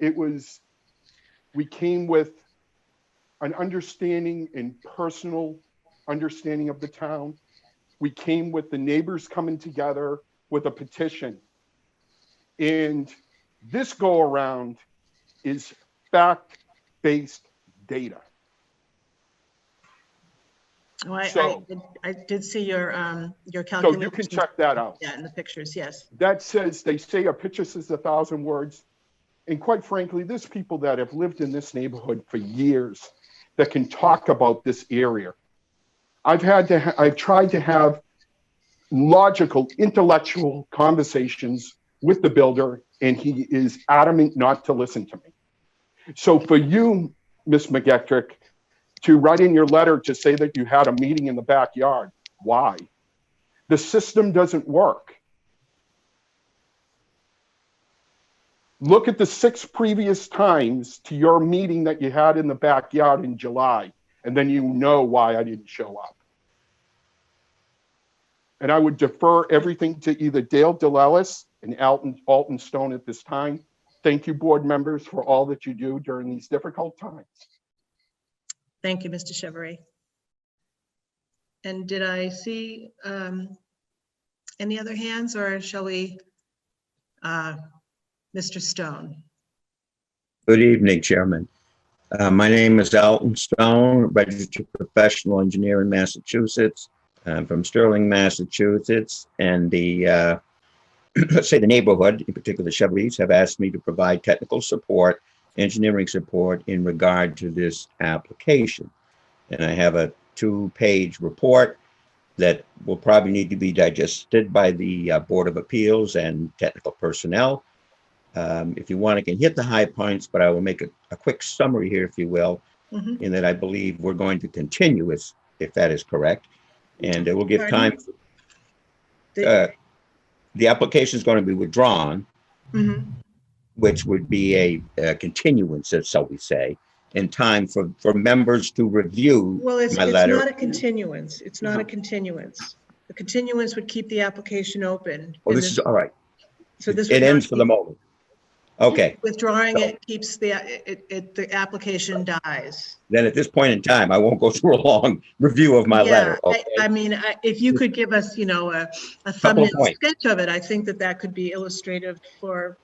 we came with an understanding and personal understanding of the town. We came with the neighbors coming together with a petition. And this go around is fact-based data. Oh, So- I did see your So calculation. you can check that out. Yeah, in the pictures, yes. That says, they say a picture says 1,000 words. And quite frankly, there's people that have lived in this neighborhood for years that can talk about this area. I've tried to have logical, intellectual conversations with the builder, and he is adamant not to listen to me. So for you, Ms. McGetrick, to write in your letter to say that you had a meeting in the backyard, why? The system doesn't work. Look at the 6 previous times to your meeting that you had in the backyard in July, and then you know why I didn't show up. And I would defer everything to either Dale DeLellis and Alton Stone at this time. Thank you, board members, for all that you do during these difficult times. Thank you, Mr. Chevrolet. And did I see any other hands, or shall we, Mr. Stone? Good evening, Chairman. My name is Alton Stone, registered professional engineer in Massachusetts. I'm from Sterling, Massachusetts, and the let's say the neighborhood, in particular Chevrys, have asked me to provide technical support, engineering support in regard to this application. And I have a 2-page report that will probably need to be digested by the Board of Appeals and technical personnel. If you want, I can hit the high points, but I will make a quick summary here, if you will, in that I believe we're going to continue if that is correct. And it will give time. The application is going to be withdrawn, which would be a continuance, so we say, in time for members to review Well, it's my letter. not a continuance. It's not a continuance. The continuance would keep the application open. Oh, and this is all right. So this It would not ends for the keep- moment. Okay. Withdrawing So- it keeps the application dies. Then at this point in time, I won't go through a long review of my Yeah, letter. Okay. I mean, if you could give us, a Couple of thumbnail points. sketch of it, I think that could be illustrative for.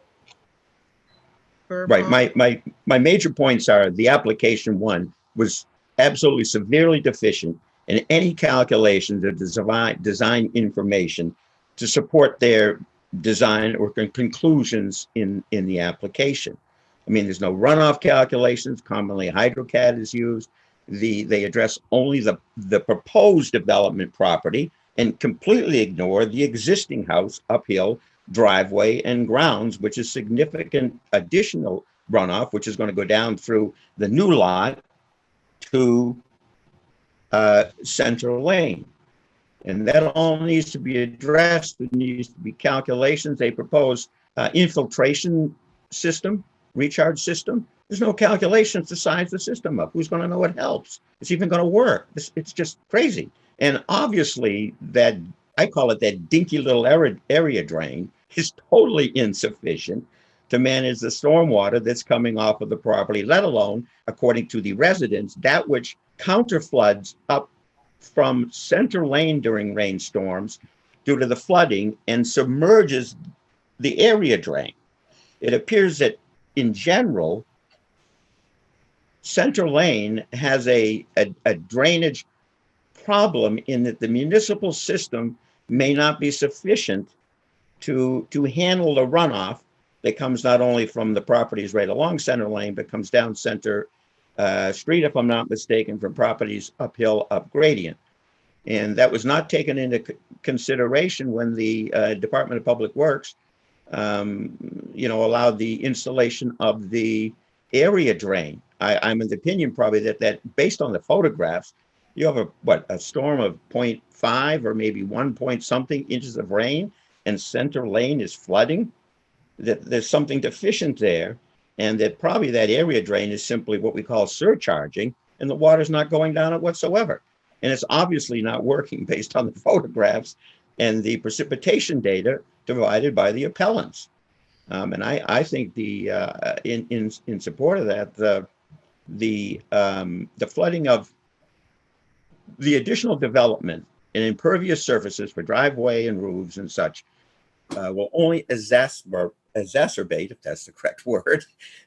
Right. My major points are the application 1 was absolutely severely deficient in any calculations of design information to support their design or conclusions in the application. I mean, there's no runoff calculations. Commonly, HydroCAD is used. They address only the proposed development property and completely ignore the existing house uphill driveway and grounds, which is significant additional runoff, which is going to go down through the new lot to Center Lane. And that all needs to be addressed. There needs to be calculations. They propose infiltration system, recharge system. There's no calculations to size the system up. Who's going to know what helps? It's even going to work. It's just crazy. And obviously that, I call it that dinky little area drain, is totally insufficient to manage the stormwater that's coming off of the property, let alone, according to the residents, that which counterfloods up from Center Lane during rainstorms due to the flooding and submerges the area drain. It appears that in general, Center Lane has a drainage problem in that the municipal system may not be sufficient to handle the runoff that comes not only from the properties right along Center Lane, but comes down Center Street, if I'm not mistaken, from properties uphill, up gradient. And that was not taken into consideration when the Department of Public Works, allowed the installation of the area drain. I'm of the opinion probably that based on the photographs, you have a storm of 0.5 or maybe 1 point something inches of rain, and Center Lane is flooding. That there's something deficient there, and that probably that area drain is simply what we call surcharging, and the water's not going down it whatsoever. And it's obviously not working based on the photographs and the precipitation data provided by the appellants. And I think in support of that, the flooding of the additional development and impervious surfaces for driveway and roofs and such will only exacerbate, if that's the correct word,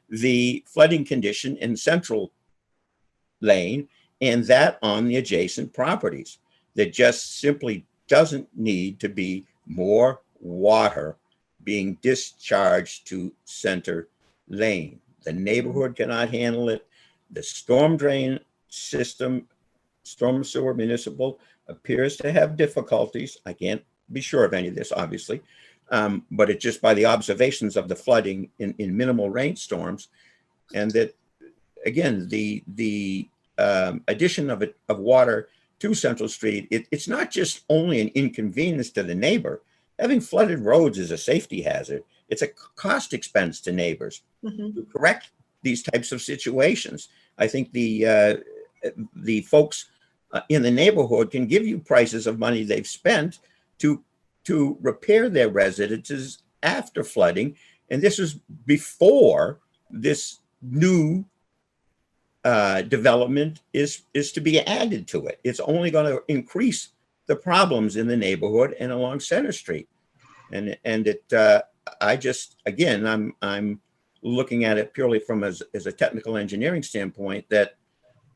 the flooding condition in Central Lane and that on the adjacent properties. There just simply doesn't need to be more water being discharged to Center Lane. The neighborhood cannot handle it. The storm drain system, storm sewer municipal, appears to have difficulties. I can't be sure of any of this, obviously, but it's just by the observations of the flooding in minimal rainstorms, and that, again, the addition of water to Central Street, it's not just only an inconvenience to the neighbor. Having flooded roads is a safety hazard. It's a cost expense to neighbors to correct these types of situations. I think the folks in the neighborhood can give you prices of money they've spent to repair their residences after flooding. And this is before this new development is to be added to it. It's only going to increase the problems in the neighborhood and along Center Street. And I'm looking at it purely from as a technical engineering standpoint, that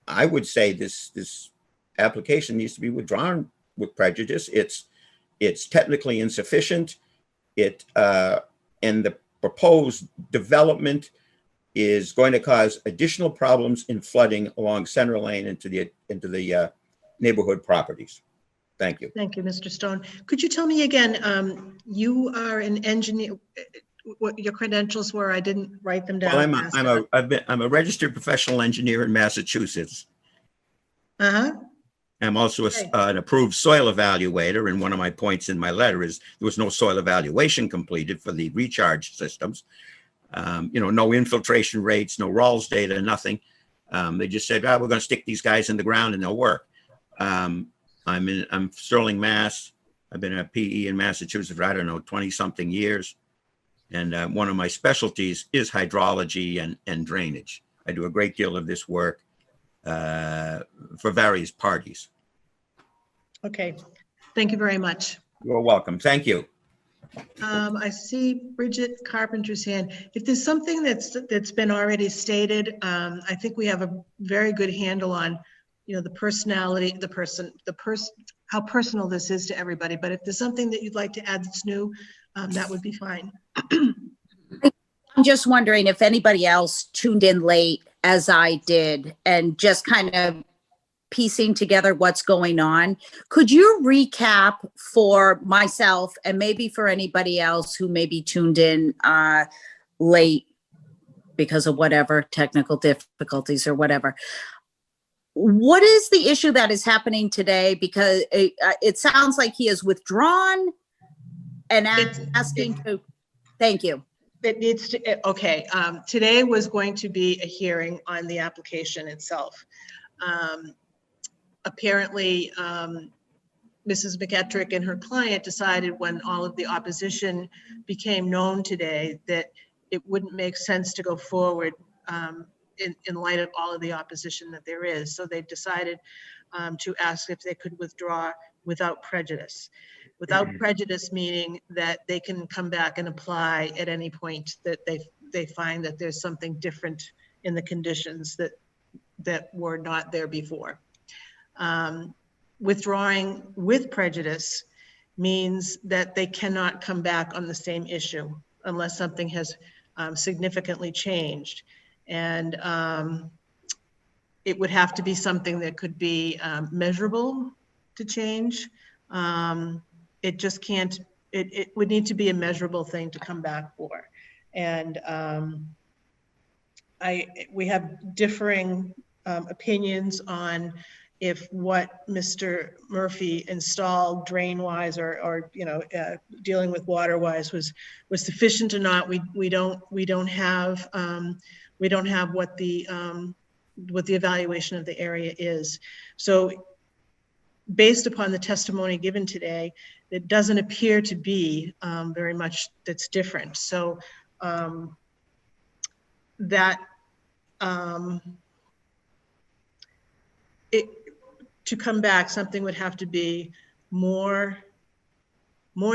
I would say this application needs to be withdrawn with prejudice. It's technically insufficient. And the proposed development is going to cause additional problems in flooding along Center Lane into the neighborhood properties. Thank you. Thank you, Mr. Stone. Could you tell me again, you are an engineer, what your credentials were? I didn't write them down. Well, I'm a registered professional engineer in Massachusetts. Uh-huh. I'm also an approved soil evaluator, and one of my points in my letter is there was no soil evaluation completed for the recharge systems. No infiltration rates, no Rawls data, nothing. They just said, we're going to stick these guys in the ground and they'll work. I'm Sterling, Mass. I've been a PE in Massachusetts for, 20 something years. And one of my specialties is hydrology and drainage. I do a great deal of this work for various parties. Okay, thank you very much. You're welcome. Thank you. I see Bridget Carpenter's hand. If there's something that's been already stated, I think we have a very good handle on, the personality, how personal this is to everybody. But if there's something that you'd like to add that's new, that would be fine. I'm just wondering if anybody else tuned in late as I did and just kind of piecing together what's going on. Could you recap for myself and maybe for anybody else who may be tuned in late because of whatever technical difficulties or whatever? What is the issue that is happening today? Because it sounds like he has withdrawn and asking to, thank you. It needs to, okay, today was going to be a hearing on the application itself. Apparently, Mrs. McEttrick and her client decided when all of the opposition became known today that it wouldn't make sense to go forward in light of all of the opposition that there is. So they've decided to ask if they could withdraw without prejudice. Without prejudice meaning that they can come back and apply at any point that they find that there's something different in the conditions that were not there before. Withdrawing with prejudice means that they cannot come back on the same issue unless something has significantly changed. And it would have to be something that could be measurable to change. It just can't, it would need to be a measurable thing to come back for. And we have differing opinions on if what Mr. Murphy installed drain-wise or dealing with water-wise was sufficient or not. We don't have what the evaluation of the area is. So based upon the testimony given today, it doesn't appear to be very much that's different. So to come back, something would have to be more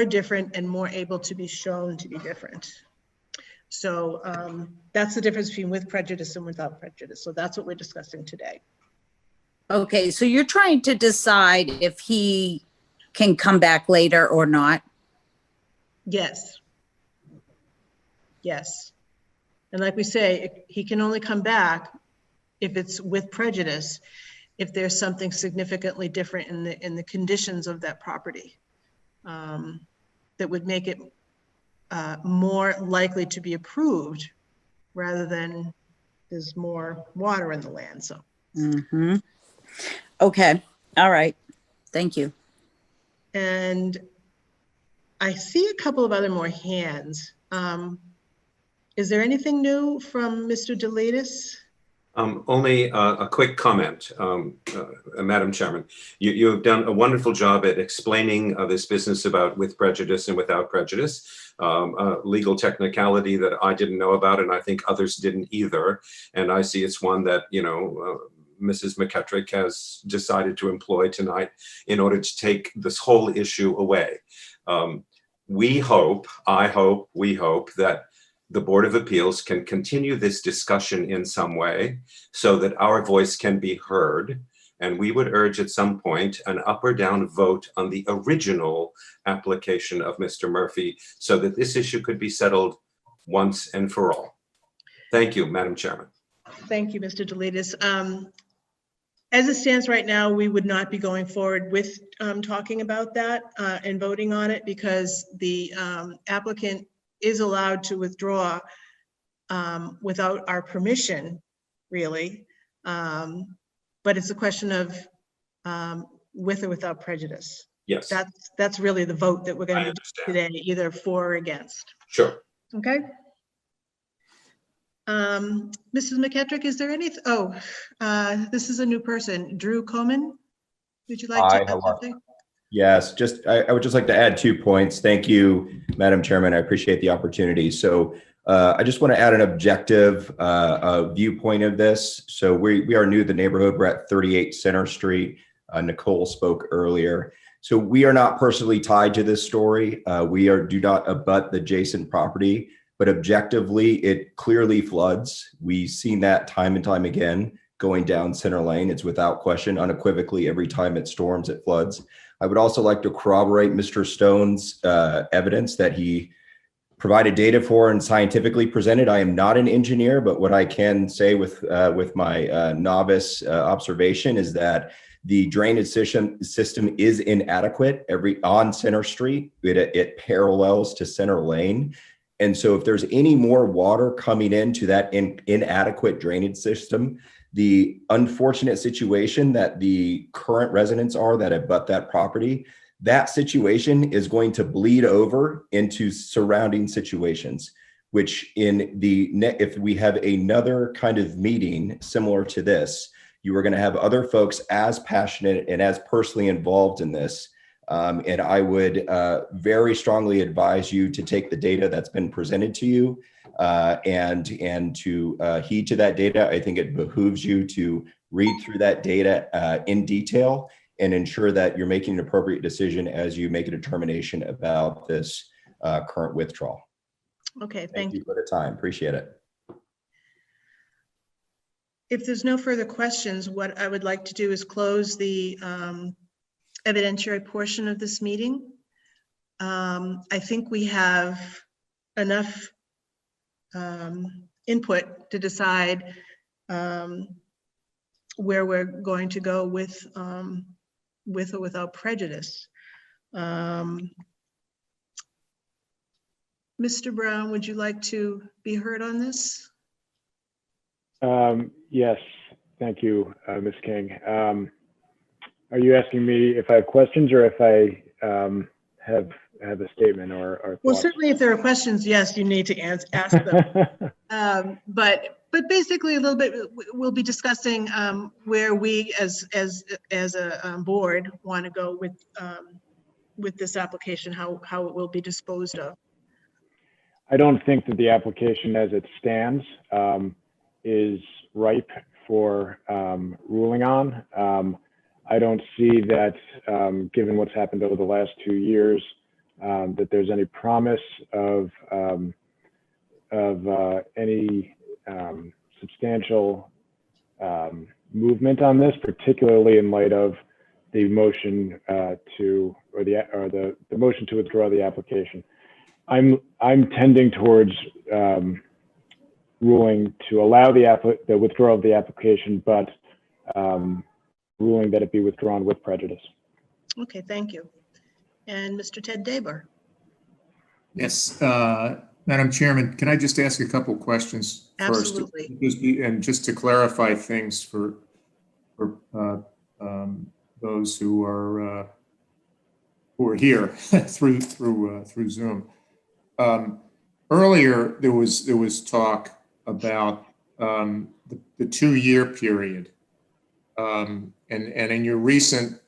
different and more able to be shown to be different. So that's the difference between with prejudice and without prejudice. So that's what we're discussing today. Okay, so you're trying to decide if he can come back later or not? Yes. Yes. And like we say, he can only come back if it's with prejudice, if there's something significantly different in the conditions of that property that would make it more likely to be approved rather than there's more water in the land. So. Mm-hmm. Okay. All right. Thank you. And I see a couple of other more hands. Is there anything new from Mr. Delatis? Only a quick comment, Madam Chairman. You have done a wonderful job at explaining this business about with prejudice and without prejudice, legal technicality that I didn't know about, and I think others didn't either. And I see it's one that, Mrs. McEttrick has decided to employ tonight in order to take this whole issue away. We hope that the Board of Appeals can continue this discussion in some way so that our voice can be heard. And we would urge at some point an up or down vote on the original application of Mr. Murphy so that this issue could be settled once and for all. Thank you, Madam Chairman. Thank you, Mr. Delatis. As it stands right now, we would not be going forward with talking about that and voting on it because the applicant is allowed to withdraw without our permission, really. But it's a question of with or without prejudice. Yes. That's really the vote that we're going to do today, either for or against. Sure. Okay. Mrs. McEttrick, is there any? This is a new person, Drew Coleman. Would you like to add something? Yes, I would just like to add 2 points. Thank you, Madam Chairman. I appreciate the opportunity. So I just want to add an objective viewpoint of this. So we are new to the neighborhood. We're at 38 Center Street. Nicole spoke earlier. So we are not personally tied to this story. Do not abut the adjacent property, but objectively, it clearly floods. We've seen that time and time again going down Center Lane. It's without question, unequivocally, every time it storms, it floods. I would also like to corroborate Mr. Stone's evidence that he provided data for and scientifically presented. I am not an engineer, but what I can say with my novice observation is that The drainage system is inadequate on Center Street. It parallels to Center Lane. And so if there's any more water coming into that inadequate drainage system, the unfortunate situation that the current residents are that abut that property, that situation is going to bleed over into surrounding situations, which if we have another kind of meeting similar to this, you are going to have other folks as passionate and as personally involved in this. And I would very strongly advise you to take the data that's been presented to you and to heed to that data. I think it behooves you to read through that data in detail and ensure that you're making an appropriate decision as you make a determination about this current withdrawal. Okay, Thank you for the time. Appreciate it. If there's no further questions, what I would like to do is close the evidentiary portion of this meeting. I think we have enough input to decide where we're going to go with or without prejudice. Mr. Brown, would you like to be heard on this? Yes, thank you, Ms. King. Are you asking me if I have questions or if I have a statement or Well, thoughts? certainly if there are questions, yes, you need to ask them. But basically a little bit, we'll be discussing where we as a board want to go with this application, how it will be disposed of. I don't think that the application as it stands is ripe for ruling on. I don't see that, given what's happened over the last 2 years, that there's any promise of any substantial movement on this, particularly in light of the motion the motion to withdraw the application. I'm tending towards ruling to allow the withdrawal of the application, but ruling that it be withdrawn with prejudice. Okay, thank you. And Mr. Ted Daber. Yes, Madam Chairman, can I just ask a couple questions first? Absolutely. And just to clarify things for those who are here through Zoom. Earlier, there was talk about the 2-year period, and in your recent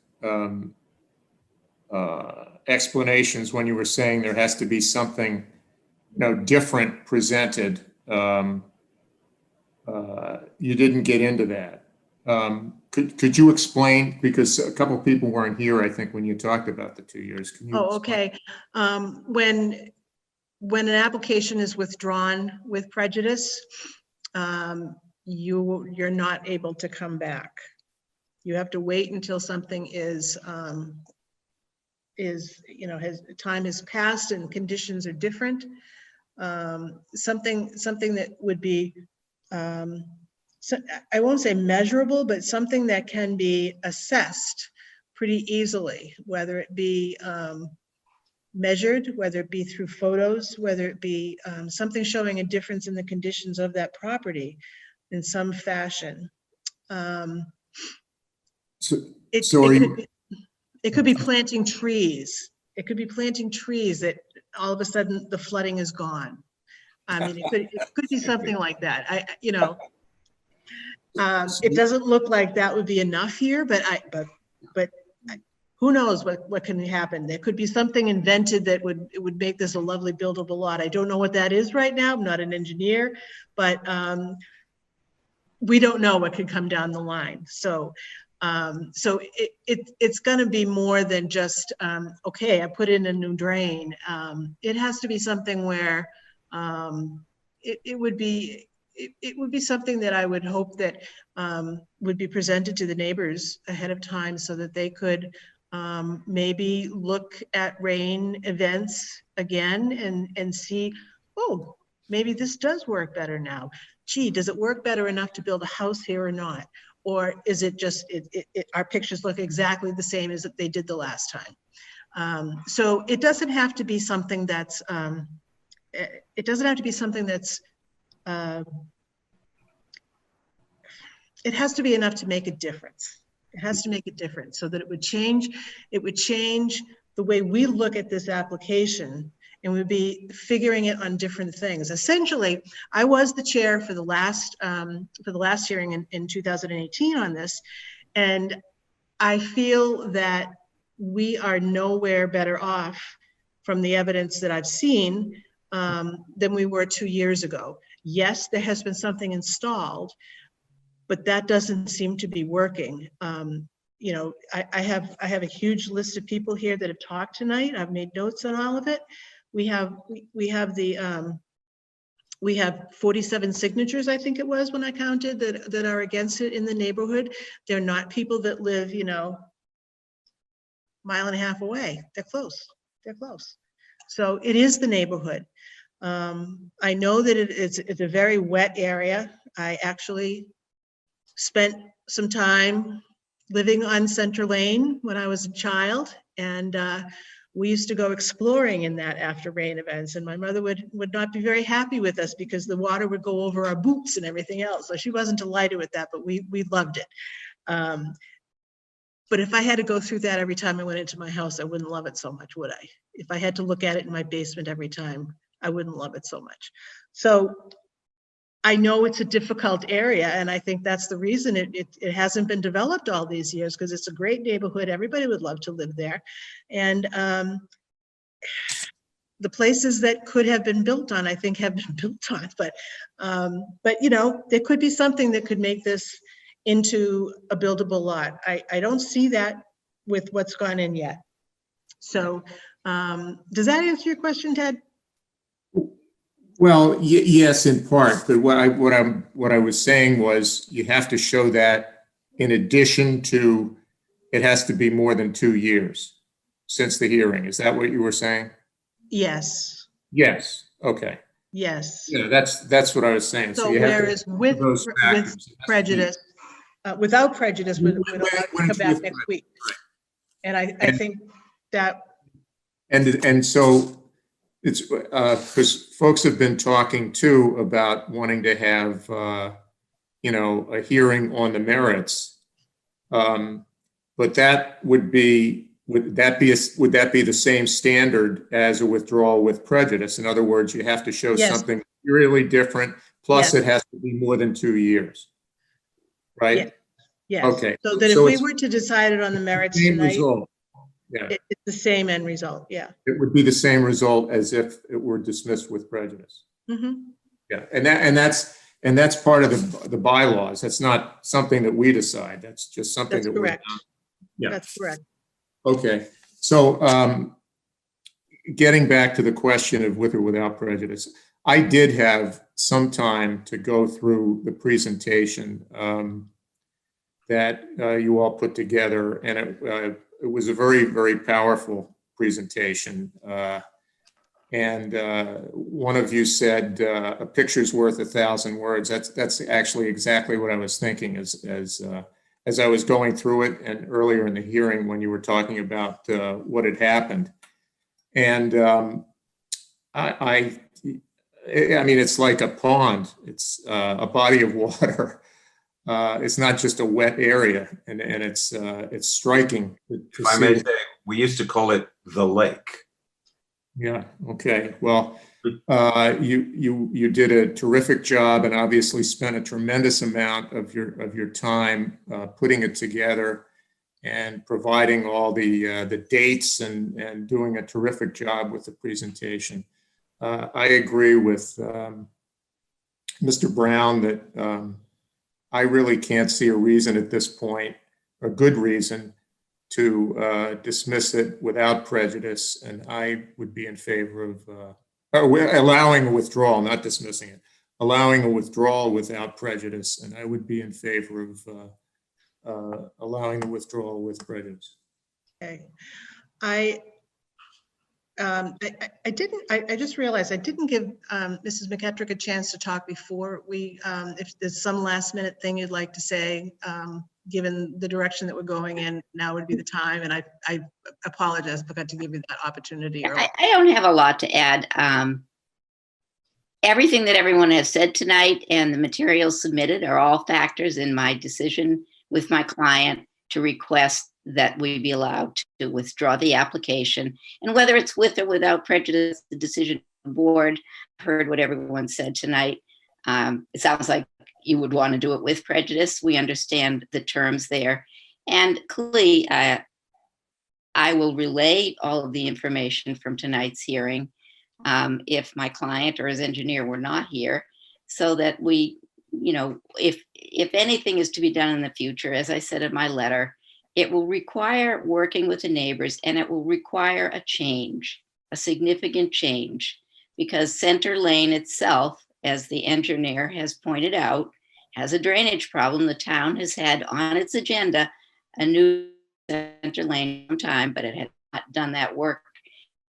explanations, when you were saying there has to be something different presented, you didn't get into that. Could you explain, because a couple of people weren't here, I think, when you talked about the 2 years. Can you okay. When an application is withdrawn with prejudice, you're not able to come back. You have to wait until something time has passed and conditions are different. Something that would be, I won't say measurable, but something that can be assessed pretty easily, whether it be measured, whether it be through photos, whether it be something showing a difference in the conditions of that property in some fashion. It could be planting trees. It could be planting trees that all of a sudden the flooding is gone. I mean, it could be something like that. It doesn't look like that would be enough here, but who knows what can happen? There could be something invented that would make this a lovely buildable lot. I don't know what that is right now. I'm not an engineer, but we don't know what could come down the line. So it's going to be more than just okay, I put in a new drain. It has to be something where it would be something that I would hope that would be presented to the neighbors ahead of time, so that they could maybe look at rain events again and see, oh, maybe this does work better now. Gee, does it work better enough to build a house here or not? Or is it just, our pictures look exactly the same as they did the last time? So it doesn't have to be something that's, it doesn't have to be something that's, it has to be enough to make a difference. It has to make a difference so that it would change the way we look at this application, and we'd be figuring it on different things. Essentially, I was the chair for the last hearing in 2018 on this, and I feel that we are nowhere better off from the evidence that I've seen than we were 2 years ago. Yes, there has been something installed, but that doesn't seem to be working. You know, I have a huge list of people here that have talked tonight. I've made notes on all of it. We have 47 signatures, I think it was when I counted, that are against it in the neighborhood. They're not people that live, you know, mile and a half away. They're close. They're close. So it is the neighborhood. I know that it's a very wet area. I actually spent some time living on Center Lane when I was a child, and we used to go exploring in that after rain events, and my mother would not be very happy with us because the water would go over our boots and everything else. So she wasn't delighted with that, but we loved it. But if I had to go through that every time I went into my house, I wouldn't love it so much, would I? If I had to look at it in my basement every time, I wouldn't love it so much. So I know it's a difficult area, and I think that's the reason it hasn't been developed all these years, because it's a great neighborhood. Everybody would love to live there. And the places that could have been built on, I think, have been built on. But you know, there could be something that could make this into a buildable lot. I don't see that with what's gone in yet. So does that answer your question, Ted? Well, yes, in part, but what I was saying was you have to show that in addition to, it has to be more than 2 years since the hearing. Is that what you were saying? Yes. Yes. Okay. Yes. Yeah, that's what I was saying. So you have to whereas with those factors. prejudice, without prejudice, we'd When come it's back with next week. And I think that. And so it's because folks have been talking too about wanting to have you know, a hearing on the merits. But that would that be the same standard as a withdrawal with prejudice? In other words, you have to show something really different, plus it has to be more than 2 years, right? Yes. Okay. So that if we were to decide it on the merits tonight, yeah, it's the same end result. Yeah. it would be the same result as if it were dismissed with prejudice. Mm-hmm. Yeah, and that's part of the bylaws. That's not something that we decide. That's just something That's that correct. Yeah. That's correct. Okay, so getting back to the question of with or without prejudice, I did have some time to go through the presentation that you all put together, and it was a very, very powerful presentation. And one of you said a picture's worth 1,000 words. That's actually exactly what I was thinking as I was going through it, and earlier in the hearing when you were talking about what had happened. And I mean, it's like a pond. It's a body of water. It's not just a wet area, and it's striking. If I may say, we used to call it the lake. Yeah. Okay. Well, you did a terrific job, and obviously spent a tremendous amount of your time putting it together and providing all the dates and doing a terrific job with the presentation. I agree with Mr. Brown that I really can't see a reason at this point, a good reason, to dismiss it without prejudice, and I would be in favor of allowing a withdrawal, not dismissing it, allowing a withdrawal without prejudice, and I would be in favor of allowing the withdrawal with prejudice. Okay. I I just realized I didn't give Mrs. McKettrick a chance to talk before we, if there's some last minute thing you'd like to say, given the direction that we're going in, now would be the time. And I apologize, forgot to give you that opportunity earlier. I don't have a lot to add. Everything that everyone has said tonight and the materials submitted are all factors in my decision with my client to request that we be allowed to withdraw the application. And whether it's with or without prejudice, the decision of the board. Heard what everyone said tonight. It sounds like you would want to do it with prejudice. We understand the terms there. And clearly, I will relay all of the information from tonight's hearing if my client or his engineer were not here, so that we, if anything is to be done in the future, as I said in my letter, it will require working with the neighbors, and it will require a change, a significant change, because Center Lane itself, as the engineer has pointed out, has a drainage problem. The town has had on its agenda a new Center Lane time, but it had not done that work.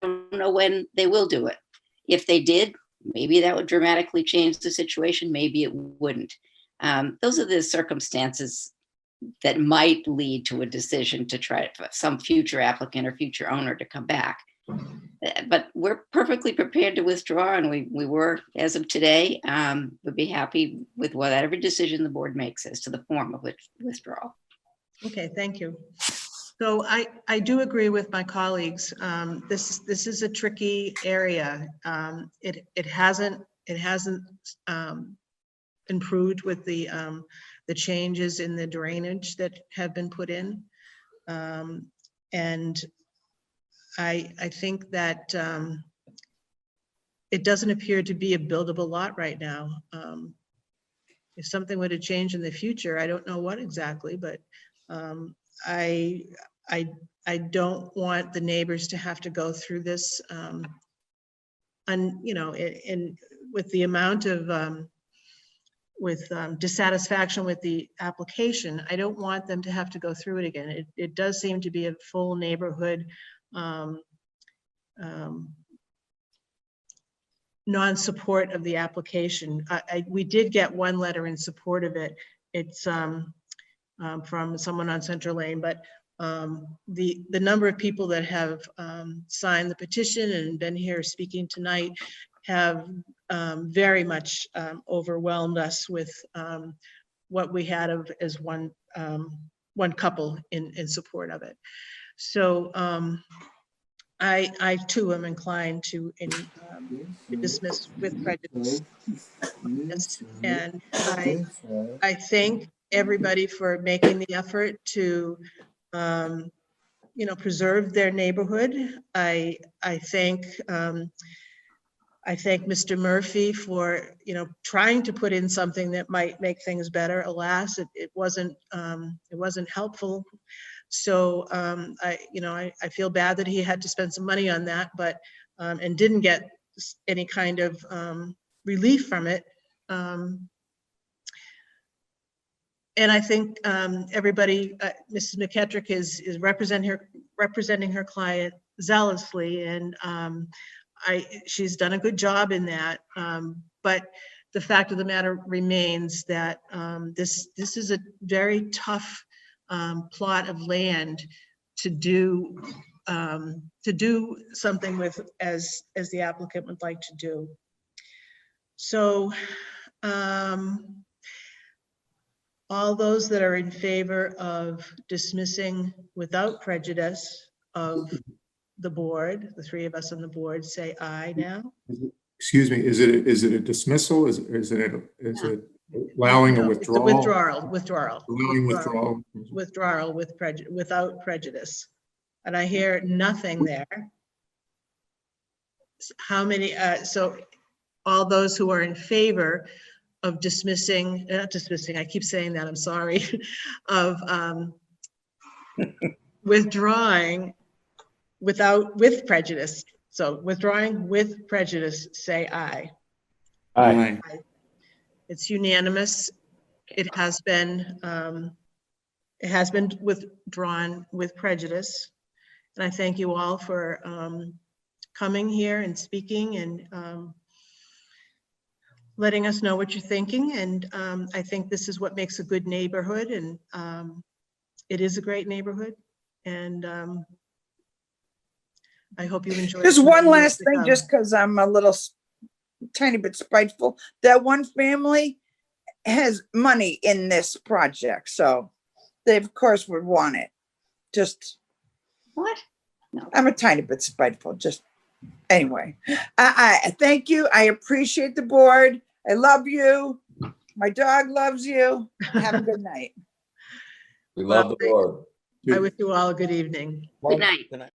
I don't know when they will do it. If they did, maybe that would dramatically change the situation. Maybe it wouldn't. Those are the circumstances that might lead to a decision to try for some future applicant or future owner to come back. But we're perfectly prepared to withdraw, and we were as of today. We'd be happy with whatever decision the board makes as to the form of withdrawal. Okay, thank you. So I do agree with my colleagues. This is a tricky area. It hasn't improved with the changes in the drainage that have been put in, and I think that it doesn't appear to be a buildable lot right now. If something were to change in the future, I don't know what exactly, but I don't want the neighbors to have to go through this, with the amount of dissatisfaction with the application. I don't want them to have to go through it again. It does seem to be a full neighborhood non-support of the application. We did get one letter in support of it. It's from someone on Center Lane, but the number of people that have signed the petition and been here speaking tonight have very much overwhelmed us with what we had as one couple in support of it. So I too am inclined to dismiss with prejudice. And I thank everybody for making the effort to preserve their neighborhood. I thank Mr. Murphy for trying to put in something that might make things better. Alas, it wasn't helpful. So I feel bad that he had to spend some money on that, but and didn't get any kind of relief from it. And I think everybody, Mrs. McKettrick is representing her client zealously, and she's done a good job in that. But the fact of the matter remains that this is a very tough plot of land to do something with as the applicant would like to do. So all those that are in favor of dismissing without prejudice of the board, the three of us on the board, say aye now. Excuse me, is it a dismissal? Is it allowing a withdrawal? Withdrawal. Allowing withdrawal. Withdrawal without prejudice. And I hear nothing there. How many, so all those who are in favor of dismissing, not dismissing, I keep saying that, I'm sorry, of withdrawing with prejudice. So withdrawing with prejudice, say aye. Aye. It's unanimous. It has been withdrawn with prejudice. And I thank you all for coming here and speaking and letting us know what you're thinking. And I think this is what makes a good neighborhood, and it is a great neighborhood. And I hope you enjoy it. Just for one many years last to thing, come. just because I'm a little tiny bit spiteful. That one family has money in this project, so they of course would want it. Just What? No. I'm a tiny bit spiteful. Just anyway. I thank you. I appreciate the board. I love you. My dog loves you. Have a good night. We love the board. I wish you all a good evening. Good night.